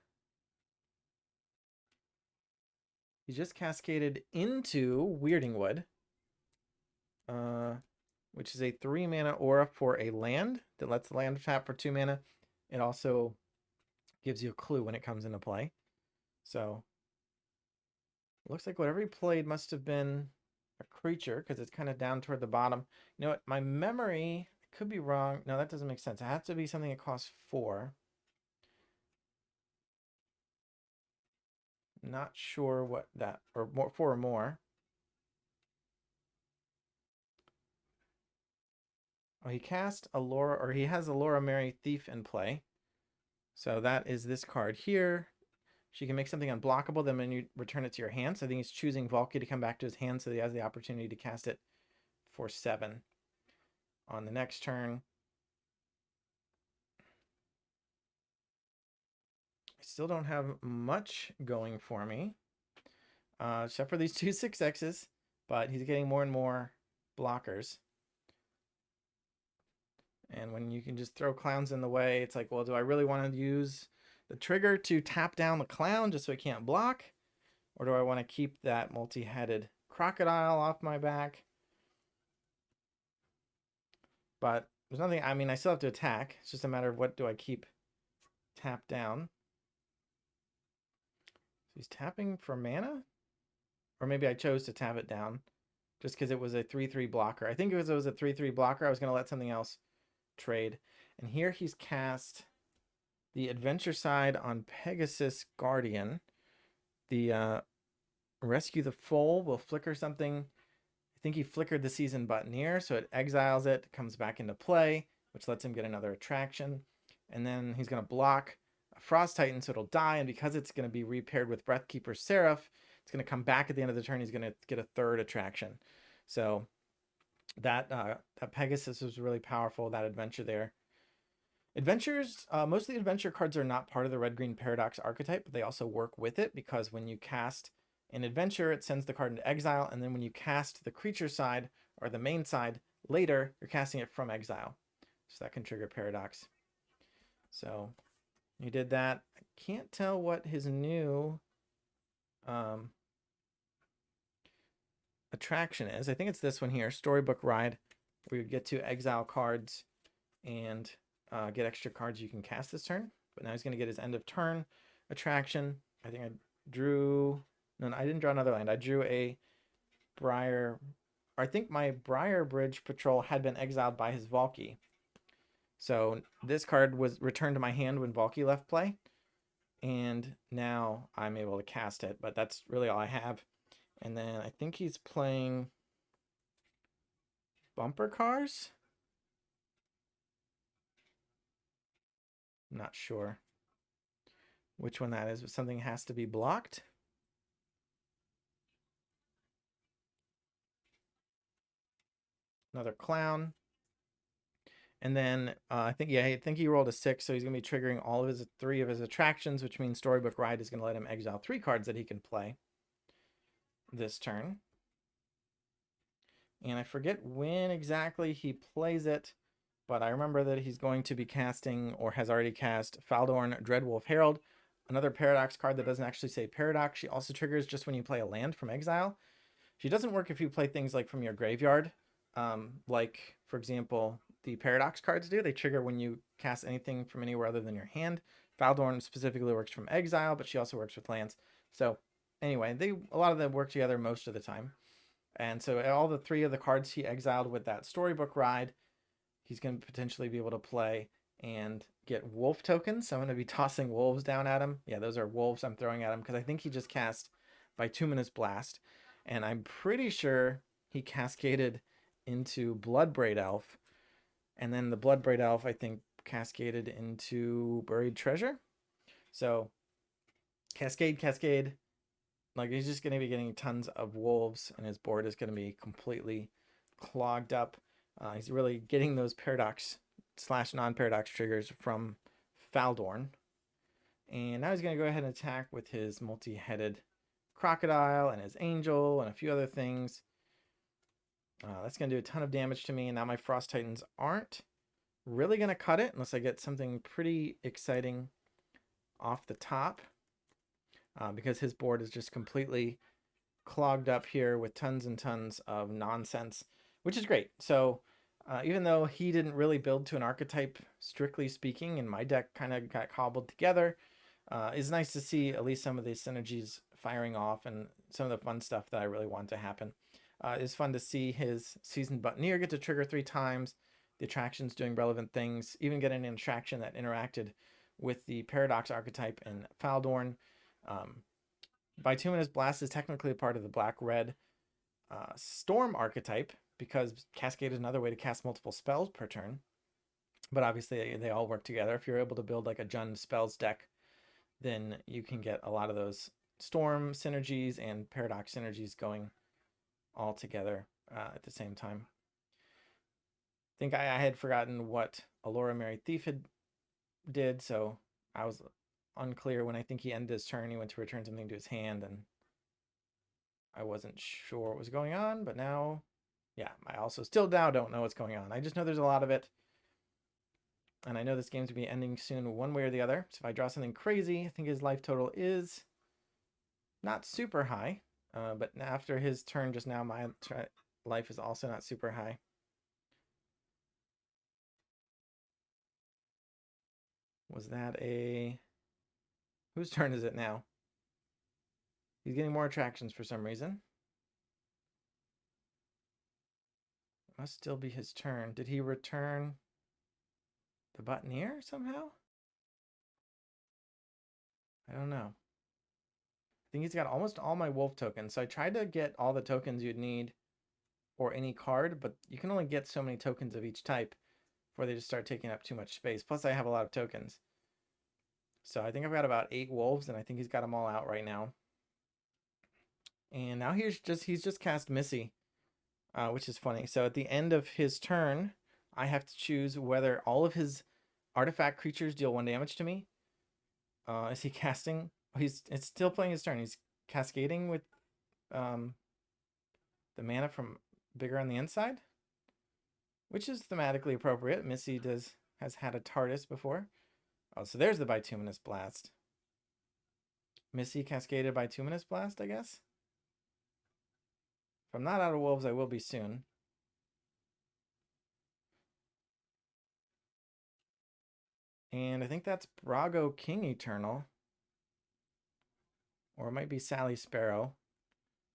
He just cascaded into Weirding Wood, which is a 3 mana aura for a land that lets the land tap for 2 mana. It also gives you a clue when it comes into play. So it looks like whatever he played must have been a creature, because it's kind of down toward the bottom. You know what? My memory, I could be wrong. No, that doesn't make sense. It has to be something that costs 4. Not sure what that, or more, 4 or more. Oh, he cast Allura, or he has Allura Mary Thief in play. So that is this card here. She can make something unblockable, then when you return it to your hand. So I think he's choosing Valky to come back to his hand, so he has the opportunity to cast it for 7 on the next turn. I still don't have much going for me, except for these 2 6/6s, but he's getting more and more blockers. And when you can just throw clowns in the way, it's like, well, do I really want to use the trigger to tap down the clown just so he can't block? Or do I want to keep that multi-headed crocodile off my back? But there's nothing, I mean, I still have to attack. It's just a matter of what do I keep tapped down. So he's tapping for mana? Or maybe I chose to tap it down just because it was a 3/3 blocker. I think it was a 3/3 blocker. I was going to let something else trade. And here he's cast the adventure side on Pegasus Guardian, the rescue the foal will flicker something. I think he flickered the seasoned Buttoneer, so it exiles it, comes back into play, which lets him get another attraction. And then he's going to block a Frost Titan, so it'll die. And because it's going to be repaired with Breathkeeper Seraph, it's going to come back at the end of the turn. He's going to get a third attraction. So that Pegasus was really powerful, that adventure there. Adventures, most of the adventure cards are not part of the red-green paradox archetype, but they also work with it because when you cast an adventure, it sends the card into exile, and then when you cast the creature side or the main side later, you're casting it from exile. So that can trigger paradox. So you did that. I can't tell what his new attraction is. I think it's this one here, Storybook Ride, where you get to exile cards and get extra cards you can cast this turn. But now he's going to get his end of turn attraction. I think I drew... No, I didn't draw another land. I drew a Briar... I think my Briar Bridge Patrol had been exiled by his Valki. So this card was returned to my hand when Valki left play. And now I'm able to cast it. But that's really all I have. And then I think he's playing Bumper Cars? Not sure which one that is, but something has to be blocked. Another clown. And then I think he rolled a 6, so he's going to be triggering all of his 3 of his attractions, which means Storybook Ride is going to let him exile 3 cards that he can play this turn. And I forget when exactly he plays it, but I remember that he's going to be casting, or has already cast, Faldorn Dreadwolf Herald, another Paradox card that doesn't actually say Paradox. She also triggers just when you play a land from exile. She doesn't work if you play things like from your graveyard, like, for example, the Paradox cards do. They trigger when you cast anything from anywhere other than your hand. Faldorn specifically works from exile, but she also works with lands. So anyway, a lot of them work together most of the time. And so all the 3 of the cards he exiled with that Storybook Ride, he's going to potentially be able to play and get wolf tokens. So I'm going to be tossing wolves down at him. Yeah, those are wolves I'm throwing at him because I think he just cast Bituminous Blast. And I'm pretty sure he cascaded into Bloodbraid Elf. And then the Bloodbraid Elf, I think, cascaded into Buried Treasure. So cascade. Like, he's just going to be getting tons of wolves, and his board is going to be completely clogged up. He's really getting those paradox / non-paradox triggers from Faldorn. And now he's going to go ahead and attack with his multi-headed crocodile and his angel and a few other things. That's going to do a ton of damage to me. And now my Frost Titans aren't really going to cut it unless I get something pretty exciting off the top. Because his board is just completely clogged up here with tons and tons of nonsense, which is great. So even though he didn't really build to an archetype, strictly speaking, and my deck kind of got cobbled together, it's nice to see at least some of these synergies firing off and some of the fun stuff that I really want to happen. It's fun to see his Seasoned Buttoneer get to trigger 3 times, the attractions doing relevant things, even getting an attraction that interacted with the Paradox archetype in Faldorn. Bituminous Blast is technically a part of the black-red Storm archetype because Cascade is another way to cast multiple spells per turn. But obviously they all work together. If you're able to build like a Jund Spells deck, then you can get a lot of those Storm synergies and Paradox synergies going all together at the same time. I think I had forgotten what Allura Merry Thief did, so I was unclear when I think he ended his turn. He went to return something to his hand, and I wasn't sure what was going on, but now, yeah, I also still now don't know what's going on. I just know there's a lot of it, and I know this game's going to be ending soon one way or the other, so if I draw something crazy, I think his life total is not super high, but after his turn just now, my life is also not super high. Was that a... Whose turn is it now? He's getting more attractions for some reason. It must still be his turn. Did he return the Buttoneer somehow? I don't know. I think he's got almost all my wolf tokens. So I tried to get all the tokens you'd need for any card, but you can only get so many tokens of each type before they just start taking up too much space. Plus I have a lot of tokens. So I think I've got about 8 wolves, and I think he's got them all out right now. And now he's just cast Missy, which is funny. So at the end of his turn, I have to choose whether all of his artifact creatures deal 1 damage to me. Is he casting? It's still playing his turn. He's cascading with the mana from Bigger on the Inside, which is thematically appropriate. Missy has had a TARDIS before. Oh, so there's the Bituminous Blast. Missy cascaded Bituminous Blast, I guess. If I'm not out of wolves, I will be soon. And I think that's Brago King Eternal. Or it might be Sally Sparrow.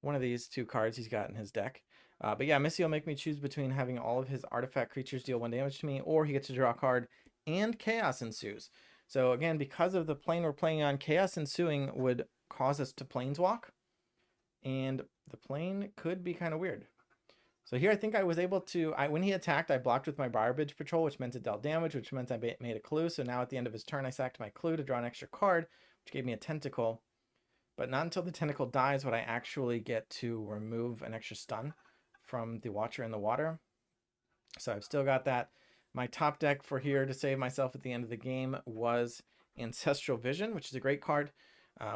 One of these 2 cards he's got in his deck. But yeah, Missy will make me choose between having all of his artifact creatures deal 1 damage to me, or he gets to draw a card and Chaos Ensues. So again, because of the plane we're playing on, Chaos Ensuing would cause us to planeswalk. And the plane could be kind of weird. So here I think I was able to, when he attacked, I blocked with my Briarbridge Patrol, which meant it dealt damage, which meant I made a clue. So now at the end of his turn, I sacked my clue to draw an extra card, which gave me a tentacle. But not until the tentacle dies would I actually get to remove an extra stun from the Watcher in the Water. So I've still got that. My top deck for here to save myself at the end of the game was Ancestral Vision, which is a great card.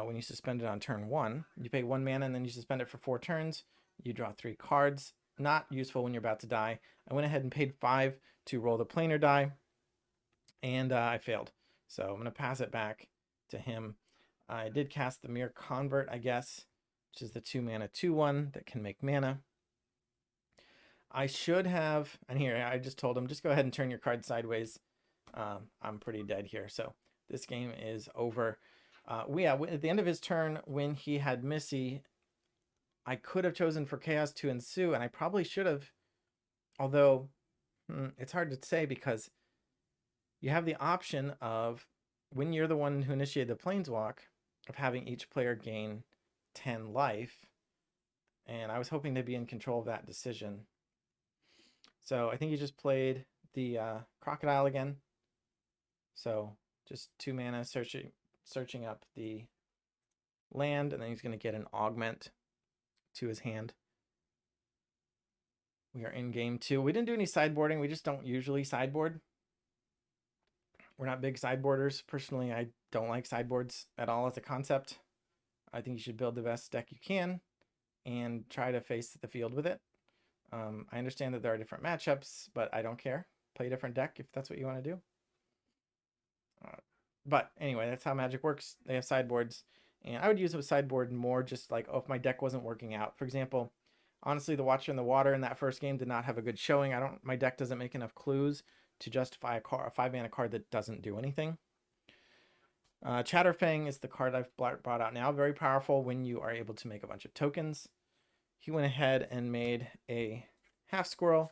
When you suspend it on turn 1, you pay 1 mana and then you suspend it for 4 turns. You draw 3 cards. Not useful when you're about to die. I went ahead and paid 5 to roll the planar die, and I failed. So I'm going to pass it back to him. I did cast the Mere Convert, I guess, which is the 2 mana 2/1 that can make mana. I should have, and here I just told him, just go ahead and turn your card sideways. I'm pretty dead here, so this game is over. At the end of his turn, when he had Missy, I could have chosen for Chaos to ensue, and I probably should have, although it's hard to say because you have the option of, when you're the one who initiated the Planeswalk, of having each player gain 10 life, and I was hoping to be in control of that decision. So I think he just played the Crocodile again. So just 2 mana searching up the land, and then he's going to get an Augment to his hand. We are in game 2. We didn't do any sideboarding. We just don't usually sideboard. We're not big sideboarders. Personally, I don't like sideboards at all as a concept. I think you should build the best deck you can and try to face the field with it. I understand that there are different matchups, but I don't care. Play a different deck if that's what you want to do. But anyway, that's how Magic works. They have sideboards, and I would use a sideboard more just like, oh, if my deck wasn't working out. For example, honestly, the Watcher in the Water in that first game did not have a good showing. My deck doesn't make enough clues to justify a 5-mana card that doesn't do anything. Chatterfang is the card I've brought out now. Very powerful when you are able to make a bunch of tokens. He went ahead and made a half squirrel.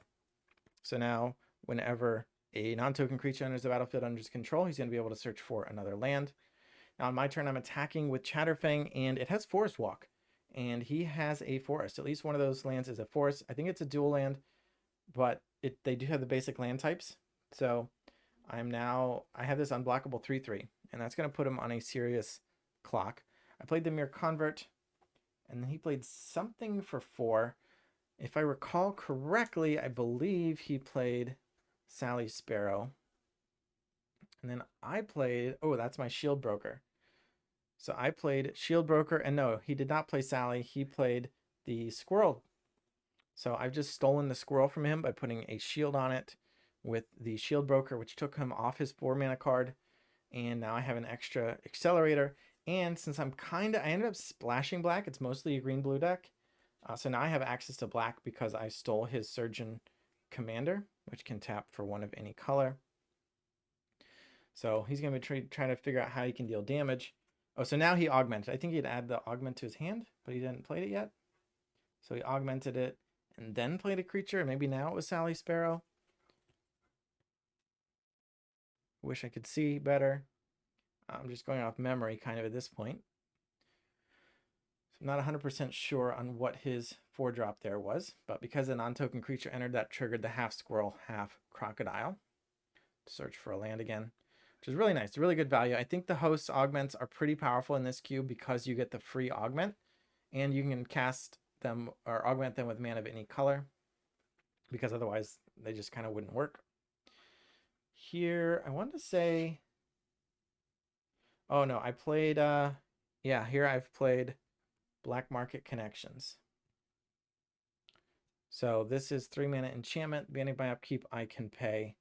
So now whenever a non-token creature enters the battlefield under his control, he's going to be able to search for another land. Now on my turn, I'm attacking with Chatterfang, and it has Forest Walk. And he has a forest. At least one of those lands is a forest. I think it's a dual land, but they do have the basic land types. So I have this unblockable 3/3, and that's going to put him on a serious clock. I played the Mere Convert, and then he played something for 4. If I recall correctly, I believe he played Sally Sparrow. And then I played, oh, that's my Shield Broker. So I played Shield Broker, and no, he did not play Sally. He played the Squirrel. So I've just stolen the Squirrel from him by putting a shield on it with the Shield Broker, which took him off his 4-mana card. And now I have an extra accelerator. And since I ended up splashing black, it's mostly a green-blue deck. So now I have access to black because I stole his Surgeon Commander, which can tap for 1 of any color. So he's going to be trying to figure out how he can deal damage. Oh, so now he augmented. I think he'd add the augment to his hand, but he didn't play it yet. So he augmented it and then played a creature. And maybe now it was Sally Sparrow. Wish I could see better. I'm just going off memory kind of at this point. So I'm not 100% sure on what his 4-drop there was, but because a non-token creature entered, that triggered the half squirrel, half crocodile. Search for a land again, which is really nice. Really good value. I think the host's augments are pretty powerful in this cube because you get the free augment, and you can cast them or augment them with mana of any color, because otherwise they just kind of wouldn't work. Here, I wanted to say, oh no, I played, yeah, here I've played Black Market Connections. So this is 3 mana enchantment. Beginning by upkeep, I can pay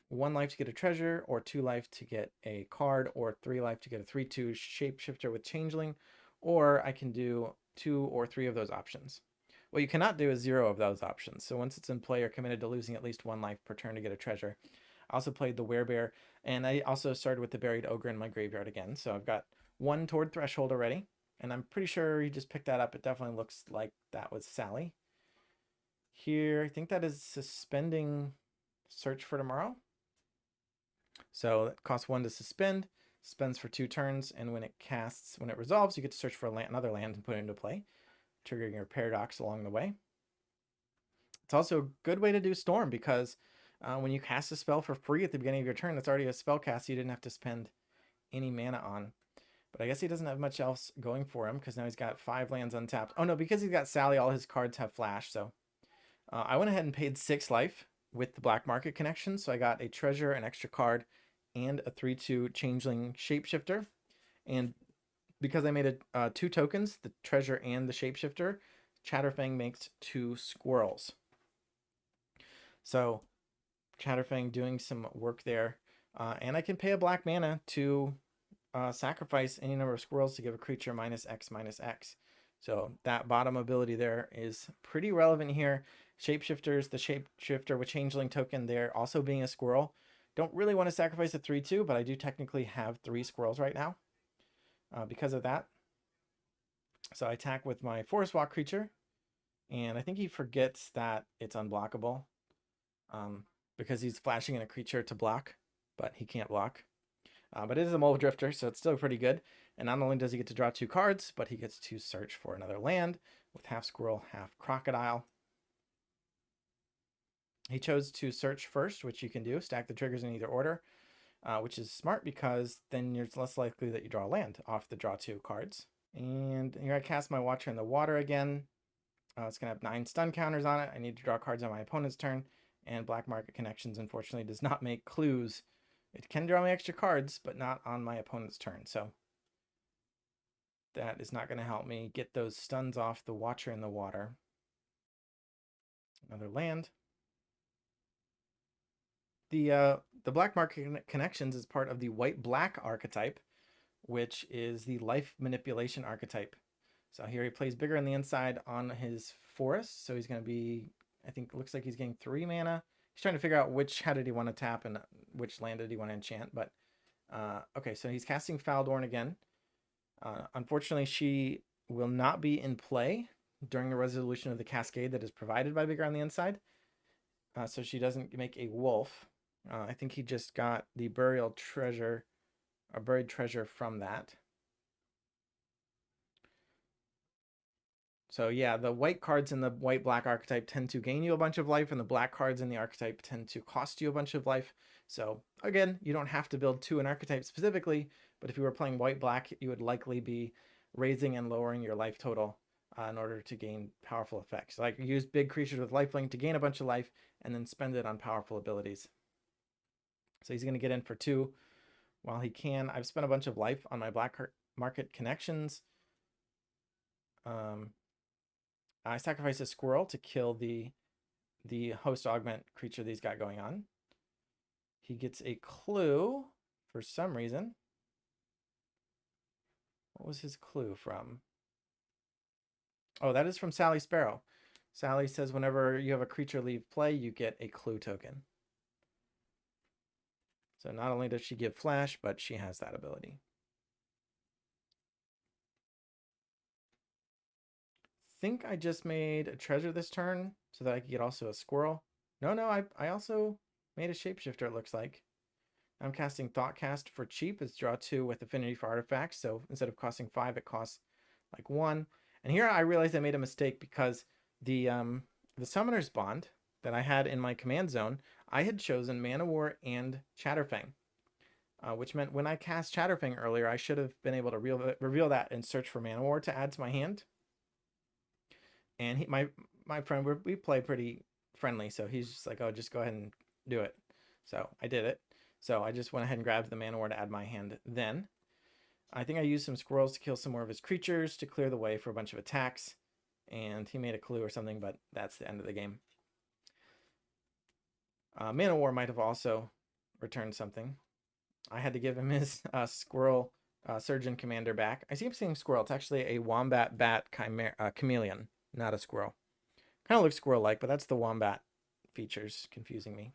1 life to get a treasure, or 2 life to get a card, or 3 life to get a 3/2 shapeshifter with changeling, or I can do 2 or 3 of those options. What you cannot do is 0 of those options. So once it's in play, you're committed to losing at least 1 life per turn to get a treasure. I also played the Werebear, and I also started with the Buried Ogre in my graveyard again. So I've got 1 toward Threshold already, and I'm pretty sure you just picked that up. It definitely looks like that was Sally. Here, I think that is suspending Search for Tomorrow. So it costs 1 to suspend, spends for 2 turns, and when it resolves, you get to search for another land and put it into play, triggering your paradox along the way. It's also a good way to do Storm, because when you cast a spell for free at the beginning of your turn, that's already a spell cast you didn't have to spend any mana on. But I guess he doesn't have much else going for him, because now he's got 5 lands untapped. Oh no, because he's got Sally, all his cards have flash. So I went ahead and paid 6 life with the Black Market Connection. So I got a treasure, an extra card, and a 3/2 changeling shapeshifter. And because I made 2 tokens, the treasure and the shapeshifter, Chatterfang makes 2 squirrels. So Chatterfang doing some work there. And I can pay a black mana to sacrifice any number of squirrels to give a creature -X/-X. So that bottom ability there is pretty relevant here. Shapeshifters, the shapeshifter with changeling token there also being a squirrel. Don't really want to sacrifice a 3/2, but I do technically have 3 squirrels right now because of that. So I attack with my Forest Walk creature, and I think he forgets that it's unblockable because he's flashing in a creature to block, but he can't block. But it is a Mole Drifter, so it's still pretty good. And not only does he get to draw 2 cards, but he gets to search for another land with half squirrel, half crocodile. He chose to search first, which you can do, stack the triggers in either order, which is smart because then you're less likely that you draw a land off the draw 2 cards. And here I cast my Watcher in the Water again. It's going to have 9 stun counters on it. I need to draw cards on my opponent's turn, and Black Market Connections unfortunately does not make clues. It can draw me extra cards, but not on my opponent's turn, so that is not going to help me get those stuns off the Watcher in the Water. Another land. The Black Market Connections is part of the white-black archetype, which is the life manipulation archetype. So here he plays bigger on the inside on his forest, so he's going to be, I think it looks like he's getting 3 mana. He's trying to figure out how did he want to tap and which land did he want to enchant. But okay, so he's casting Faldorn again. Unfortunately, she will not be in play during the resolution of the cascade that is provided by bigger on the inside. So she doesn't make a wolf. I think he just got the buried treasure from that. So yeah, the white cards in the white-black archetype tend to gain you a bunch of life, and the black cards in the archetype tend to cost you a bunch of life. So again, you don't have to build 2 an archetype specifically, but if you were playing white-black, you would likely be raising and lowering your life total in order to gain powerful effects. Like use big creatures with lifelink to gain a bunch of life, and then spend it on powerful abilities. So he's going to get in for 2 while he can. I've spent a bunch of life on my Black Market Connections. I sacrifice a squirrel to kill the host augment creature that he's got going on. He gets a clue for some reason. What was his clue from? Oh, that is from Sally Sparrow. Sally says whenever you have a creature leave play, you get a clue token. So not only does she give flash, but she has that ability. I think I just made a treasure this turn so that I could get also a squirrel. No, I also made a shapeshifter, it looks like. I'm casting Thoughtcast for cheap. It's draw 2 with affinity for artifacts. So instead of costing 5, it costs like 1. And here I realized I made a mistake because the Summoner's Bond that I had in my command zone, I had chosen Mana War and Chatterfang, which meant when I cast Chatterfang earlier, I should have been able to reveal that and search for Mana War to add to my hand. And my friend, we play pretty friendly, so he's just like, oh, just go ahead and do it. So I did it. So I just went ahead and grabbed the Mana War to add my hand. Then I think I used some squirrels to kill some more of his creatures to clear the way for a bunch of attacks. And he made a clue or something, but that's the end of the game. Mana War might have also returned something. I had to give him his squirrel surgeon commander back. I see him saying squirrel. It's actually a wombat bat chameleon, not a squirrel. Kind of looks squirrel-like, but that's the wombat features confusing me.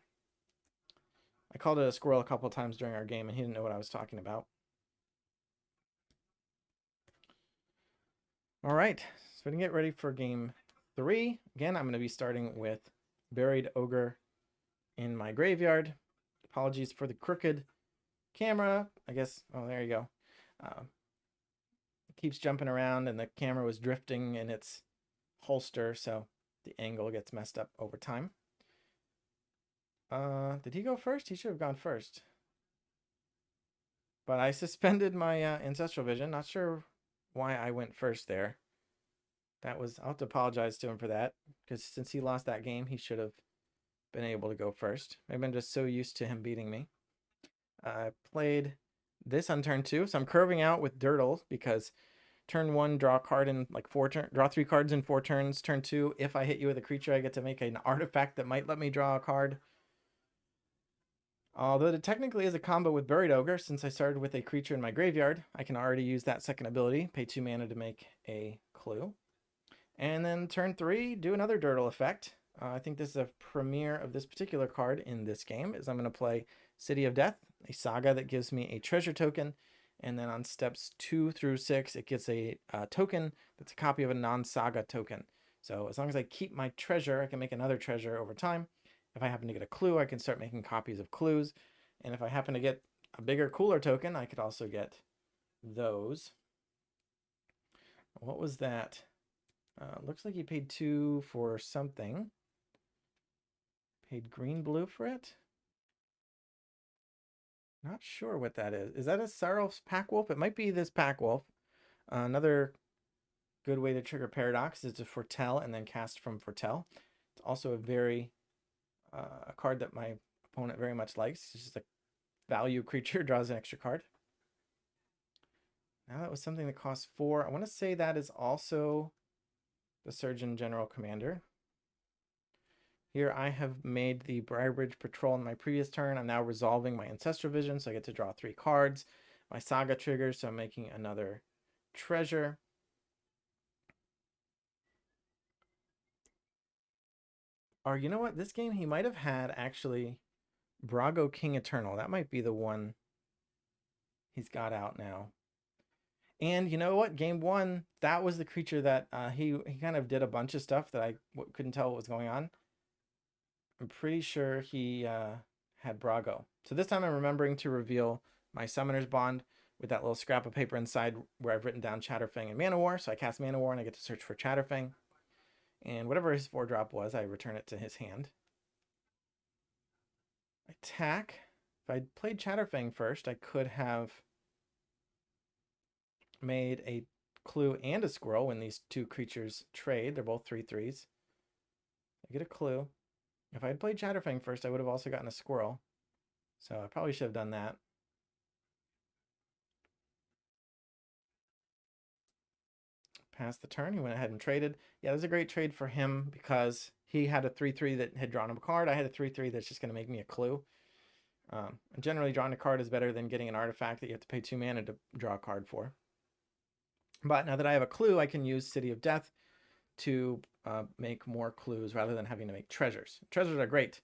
I called it a squirrel a couple of times during our game, and he didn't know what I was talking about. All right, so we can get ready for game 3. Again, I'm going to be starting with Buried Ogre in my graveyard. Apologies for the crooked camera. I guess, oh, there you go. It keeps jumping around, and the camera was drifting in its holster, so the angle gets messed up over time. Did he go first? He should have gone first. But I suspended my Ancestral Vision. Not sure why I went first there. I'll have to apologize to him for that, because since he lost that game, he should have been able to go first. Maybe I'm just so used to him beating me. I played this on turn 2, so I'm curving out with Dirtle because turn 1, draw a card in like 4 turns, draw 3 cards in 4 turns. Turn 2, if I hit you with a creature, I get to make an artifact that might let me draw a card. Although it technically is a combo with Buried Ogre, since I started with a creature in my graveyard, I can already use that second ability, pay 2 mana to make a clue. And then turn 3, do another Dirtle effect. I think this is a premiere of this particular card in this game, is I'm going to play City of Death, a saga that gives me a treasure token, and then on steps 2 through 6, it gets a token that's a copy of a non-saga token. So as long as I keep my treasure, I can make another treasure over time. If I happen to get a clue, I can start making copies of clues. And if I happen to get a bigger, cooler token, I could also get those. What was that? Looks like he paid 2 for something. Paid green-blue for it? Not sure what that is. Is that a Sarulf's Pack Wolf? It might be this Pack Wolf. Another good way to trigger Paradox is to foretell and then cast from foretell. It's also a card that my opponent very much likes. It's just a value creature, draws an extra card. Now that was something that costs 4. I want to say that is also the Surgeon General Commander. Here I have made the Briarbridge Patrol in my previous turn. I'm now resolving my Ancestral Vision, so I get to draw 3 cards. My Saga triggers, so I'm making another treasure. Or you know what? This game he might have had actually Brago King Eternal. That might be the one he's got out now. And you know what? Game 1, that was the creature that he kind of did a bunch of stuff that I couldn't tell what was going on. I'm pretty sure he had Brago. So this time I'm remembering to reveal my Summoner's Bond with that little scrap of paper inside where I've written down Chatterfang and Mana War. So I cast Mana War and I get to search for Chatterfang. And whatever his 4-drop was, I return it to his hand. Attack. If I'd played Chatterfang first, I could have made a clue and a squirrel when these 2 creatures trade. They're both 3/3s. I get a clue. If I had played Chatterfang first, I would have also gotten a squirrel. So I probably should have done that. Passed the turn. He went ahead and traded. Yeah, it was a great trade for him because he had a 3/3 that had drawn him a card. I had a 3/3 that's just going to make me a clue. And generally, drawing a card is better than getting an artifact that you have to pay 2 mana to draw a card for. But now that I have a clue, I can use City of Death to make more clues rather than having to make treasures. Treasures are great.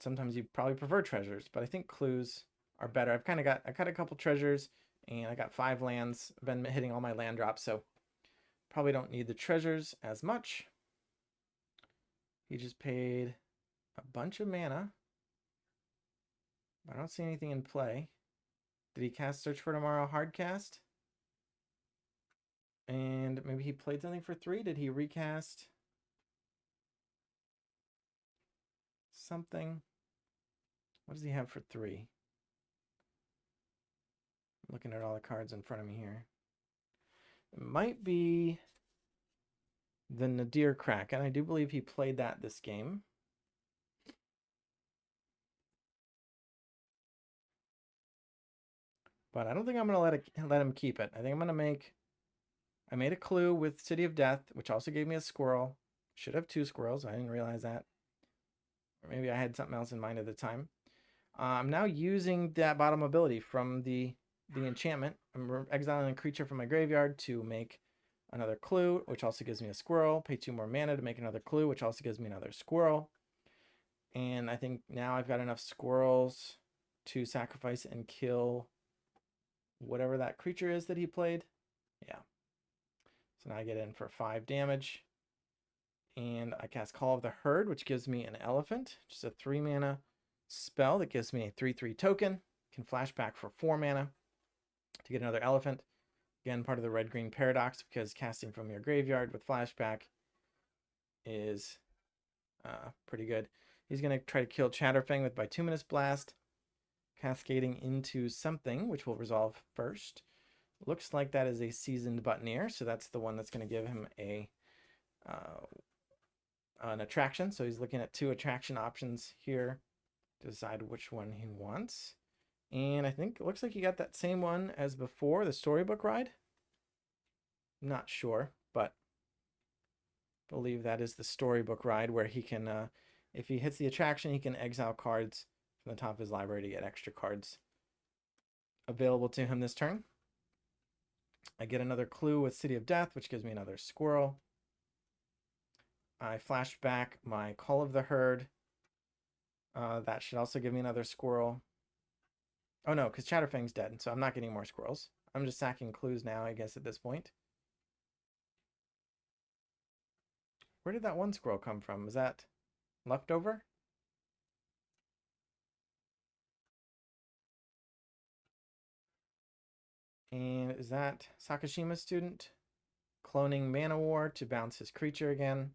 Sometimes you probably prefer treasures, but I think clues are better. I got a couple treasures and I got 5 lands. I've been hitting all my land drops, so probably don't need the treasures as much. He just paid a bunch of mana. I don't see anything in play. Did he cast Search for Tomorrow hardcast? And maybe he played something for 3. Did he recast something? What does he have for 3? I'm looking at all the cards in front of me here. It might be the Nadir Crack, and I do believe he played that this game. But I don't think I'm going to let him keep it. I think I'm going to make... I made a clue with City of Death, which also gave me a squirrel. Should have 2 squirrels. I didn't realize that. Or maybe I had something else in mind at the time. I'm now using that bottom ability from the enchantment. I'm exiling a creature from my graveyard to make another clue, which also gives me a squirrel. Pay 2 more mana to make another clue, which also gives me another squirrel. And I think now I've got enough squirrels to sacrifice and kill whatever that creature is that he played. Yeah. So now I get in for 5 damage. And I cast Call of the Herd, which gives me an elephant. Just a 3 mana spell that gives me a 3/3 token. Can flash back for 4 mana to get another elephant. Again, part of the red-green paradox, because casting from your graveyard with flashback is pretty good. He's going to try to kill Chatterfang with Bituminous Blast, cascading into something, which will resolve first. Looks like that is a Seasoned Buttoneer, so that's the one that's going to give him a an attraction. So he's looking at 2 attraction options here to decide which one he wants. And I think it looks like he got that same one as before, the Storybook Ride. Not sure, but I believe that is the Storybook Ride, where he can, if he hits the attraction, he can exile cards from the top of his library to get extra cards available to him this turn. I get another clue with City of Death, which gives me another squirrel. I flash back my Call of the Herd. That should also give me another squirrel. Oh no, because Chatterfang's dead, so I'm not getting more squirrels. I'm just sacking clues now, I guess, at this point. Where did that one squirrel come from? Was that leftover? And is that Sakashima's student? Cloning Mana War to bounce his creature again.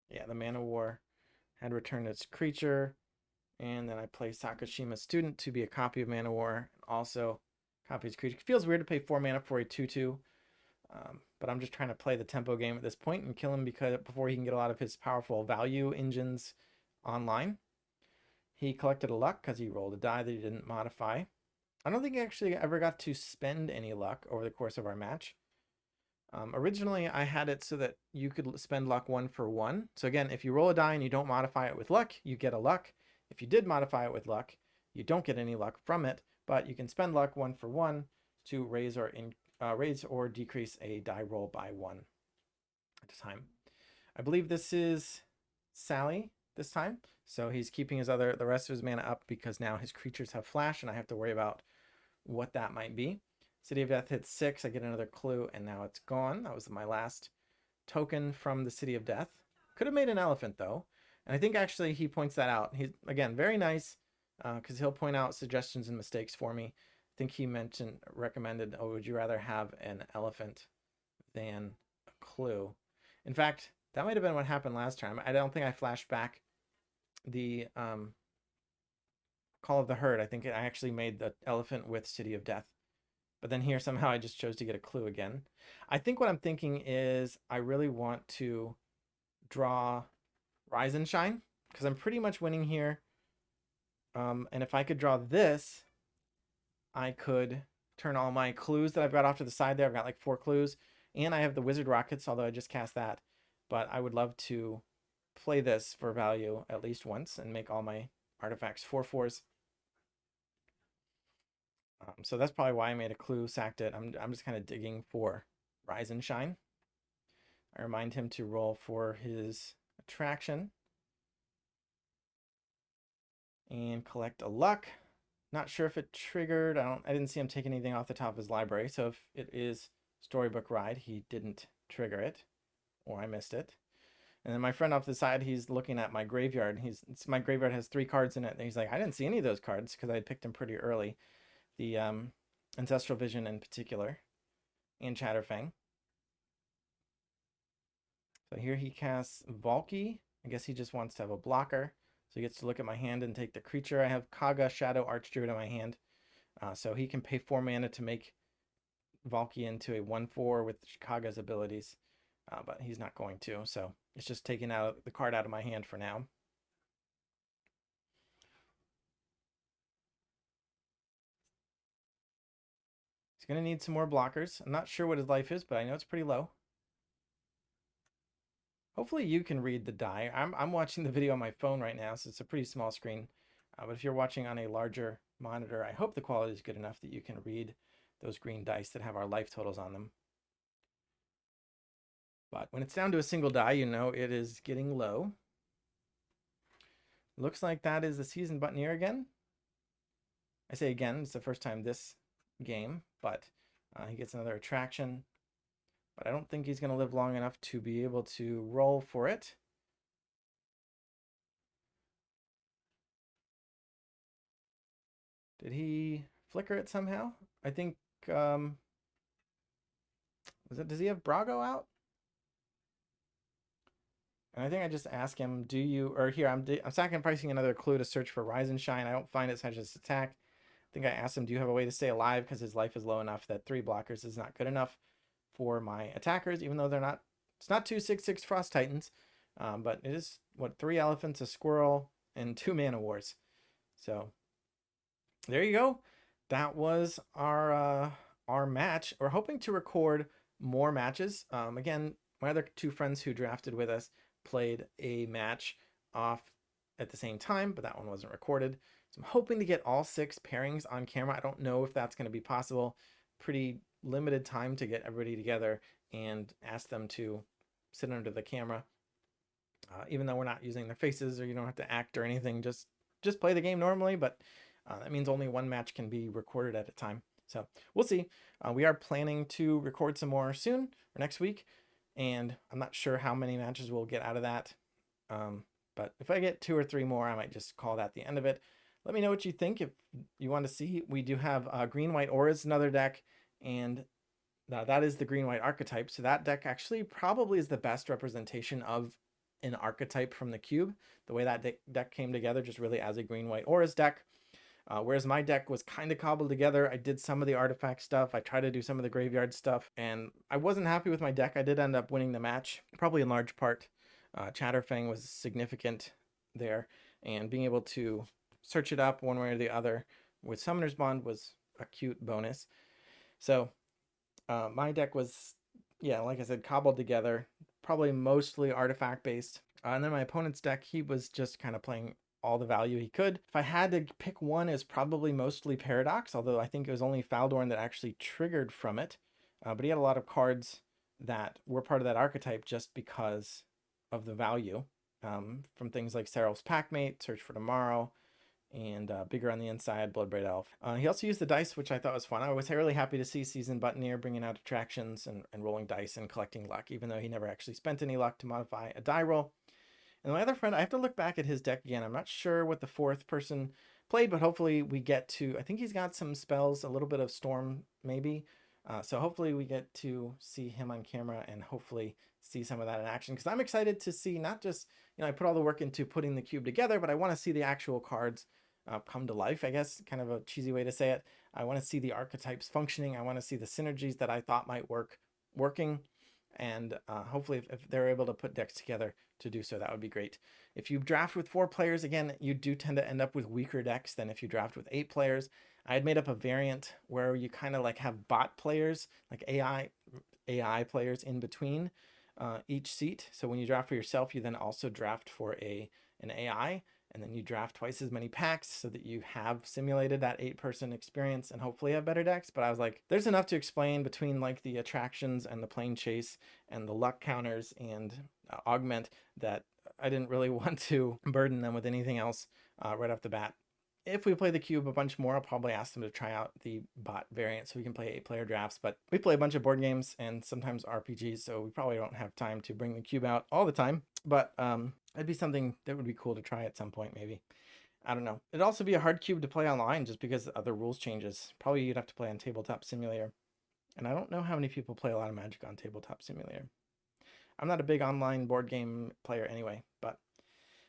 Yeah, the Mana War had returned its creature. And then I play Sakashima's student to be a copy of Mana War. And also copy his creature. It feels weird to pay 4 mana for a 2/2. But I'm just trying to play the tempo game at this point and kill him before he can get a lot of his powerful value engines online. He collected a luck because he rolled a die that he didn't modify. I don't think he actually ever got to spend any luck over the course of our match. Originally, I had it so that you could spend luck 1 for 1. So again, if you roll a die and you don't modify it with luck, you get a luck. If you did modify it with luck, you don't get any luck from it, but you can spend luck 1 for 1 to raise or decrease a die roll by 1 at a time. I believe this is Sally this time. So he's keeping the rest of his mana up because now his creatures have flash and I have to worry about what that might be. City of Death hits 6. I get another clue and now it's gone. That was my last token from the City of Death. Could have made an elephant though. And I think actually he points that out. He's, again, very nice because he'll point out suggestions and mistakes for me. I think he recommended, oh, would you rather have an elephant than a clue? In fact, that might have been what happened last time. I don't think I flashed back the Call of the Herd. I think I actually made the elephant with City of Death. But then here somehow I just chose to get a clue again. I think what I'm thinking is I really want to draw Rise and Shine because I'm pretty much winning here. And if I could draw this, I could turn all my clues that I've got off to the side there. I've got like 4 clues. And I have the Wizard Rockets, although I just cast that. But I would love to play this for value at least once and make all my artifacts 4/4s. So that's probably why I made a clue, sacked it. I'm just kind of digging for Rise and Shine. I remind him to roll for his attraction and collect a luck. Not sure if it triggered. I didn't see him take anything off the top of his library. So if it is Storybook Ride, he didn't trigger it, or I missed it. And then my friend off the side, he's looking at my graveyard. My graveyard has 3 cards in it. And he's like, I didn't see any of those cards because I had picked them pretty early. The Ancestral Vision in particular, and Chatterfang. So here he casts Valky. I guess he just wants to have a blocker. So he gets to look at my hand and take the creature. I have Kaga Shadow Archdruid in my hand. So he can pay 4 mana to make Valky into a 1/4 with Kaga's abilities. But he's not going to. So it's just taking out the card out of my hand for now. He's going to need some more blockers. I'm not sure what his life is, but I know it's pretty low. Hopefully you can read the die. I'm watching the video on my phone right now, so it's a pretty small screen. But if you're watching on a larger monitor, I hope the quality is good enough that you can read those green dice that have our life totals on them. But when it's down to a single die, you know it is getting low. Looks like that is the Seasoned Buttoneer again. I say again, it's the first time this game, but he gets another attraction. But I don't think he's going to live long enough to be able to roll for it. Did he flicker it somehow? I think, does he have Brago out? And I think I just ask him, do you, or here, I'm sacrificing another clue to search for Rise and Shine. I don't find it, so I just attack. I think I asked him, do you have a way to stay alive? Because his life is low enough that 3 blockers is not good enough for my attackers, even though it's not 2 6/6 Frost Titans, but it is, 3 elephants, a squirrel, and 2 mana wars. So there you go. That was our match. We're hoping to record more matches. Again, my other 2 friends who drafted with us played a match off at the same time, but that one wasn't recorded. So I'm hoping to get all 6 pairings on camera. I don't know if that's going to be possible. Pretty limited time to get everybody together and ask them to sit under the camera. Even though we're not using their faces, or you don't have to act or anything, just play the game normally, but that means only 1 match can be recorded at a time. So we'll see. We are planning to record some more soon, or next week, and I'm not sure how many matches we'll get out of that. But if I get 2 or 3 more, I might just call that the end of it. Let me know what you think. If you want to see, we do have Green-White Auras, another deck, and that is the Green-White archetype. So that deck actually probably is the best representation of an archetype from the cube. The way that deck came together, just really as a Green-White Auras deck. Whereas my deck was kind of cobbled together. I did some of the artifact stuff. I tried to do some of the graveyard stuff, and I wasn't happy with my deck. I did end up winning the match, probably in large part. Chatterfang was significant there, and being able to search it up one way or the other with Summoner's Bond was a cute bonus. So my deck was, yeah, like I said, cobbled together, probably mostly artifact based. And then my opponent's deck, he was just kind of playing all the value he could. If I had to pick one, it's probably mostly Paradox, although I think it was only Faldorn that actually triggered from it. But he had a lot of cards that were part of that archetype just because of the value, from things like Seryl's Packmate, Search for Tomorrow, and Bigger on the Inside, Bloodbraid Elf. He also used the dice, which I thought was fun. I was really happy to see Seasoned Buttoneer bringing out attractions and rolling dice and collecting luck, even though he never actually spent any luck to modify a die roll. And my other friend, I have to look back at his deck again. I'm not sure what the 4th person played, but hopefully we get to, I think he's got some spells, a little bit of Storm maybe. So hopefully we get to see him on camera and hopefully see some of that in action. Because I'm excited to see not just, I put all the work into putting the cube together, but I want to see the actual cards come to life, I guess, kind of a cheesy way to say it. I want to see the archetypes functioning. I want to see the synergies that I thought might working. And hopefully if they're able to put decks together to do so, that would be great. If you draft with 4 players, again, you do tend to end up with weaker decks than if you draft with 8 players. I had made up a variant where you kind of like have bot players, like AI players in between each seat. So when you draft for yourself, you then also draft for an AI, and then you draft twice as many packs so that you have simulated that 8-person experience and hopefully have better decks. But I was like, there's enough to explain between like the attractions and the plane chase and the luck counters and augment that I didn't really want to burden them with anything else right off the bat. if we play the cube a bunch more, I'll probably ask them to try out the bot variant so we can play 8-player drafts. But we play a bunch of board games and sometimes RPGs, so we probably don't have time to bring the cube out all the time. But it'd be something that would be cool to try at some point, maybe. I don't know. It'd also be a hard cube to play online just because of the rules changes. Probably you'd have to play on Tabletop Simulator. And I don't know how many people play a lot of Magic on Tabletop Simulator. I'm not a big online board game player anyway, but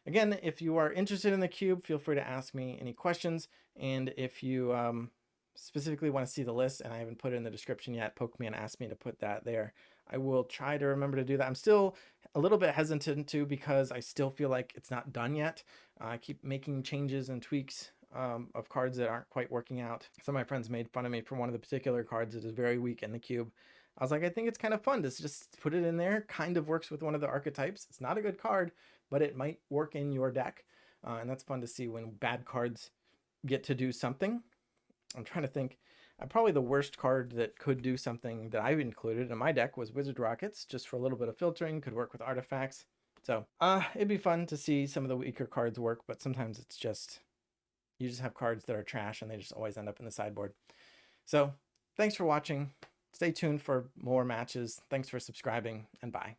again, if you are interested in the cube, feel free to ask me any questions. And if you specifically want to see the list, and I haven't put it in the description yet, poke me and ask me to put that there. I will try to remember to do that. I'm still a little bit hesitant to because I still feel like it's not done yet. I keep making changes and tweaks of cards that aren't quite working out. Some of my friends made fun of me for one of the particular cards that is very weak in the cube. I was like, I think it's kind of fun to just put it in there. Kind of works with one of the archetypes. It's not a good card, but it might work in your deck. And that's fun to see when bad cards get to do something. I'm trying to think. Probably the worst card that could do something that I've included in my deck was Wizard Rockets, just for a little bit of filtering, could work with artifacts. So it'd be fun to see some of the weaker cards work, but sometimes it's just, you just have cards that are trash and they just always end up in the sideboard. So thanks for watching. Stay tuned for more matches. Thanks for subscribing, and bye.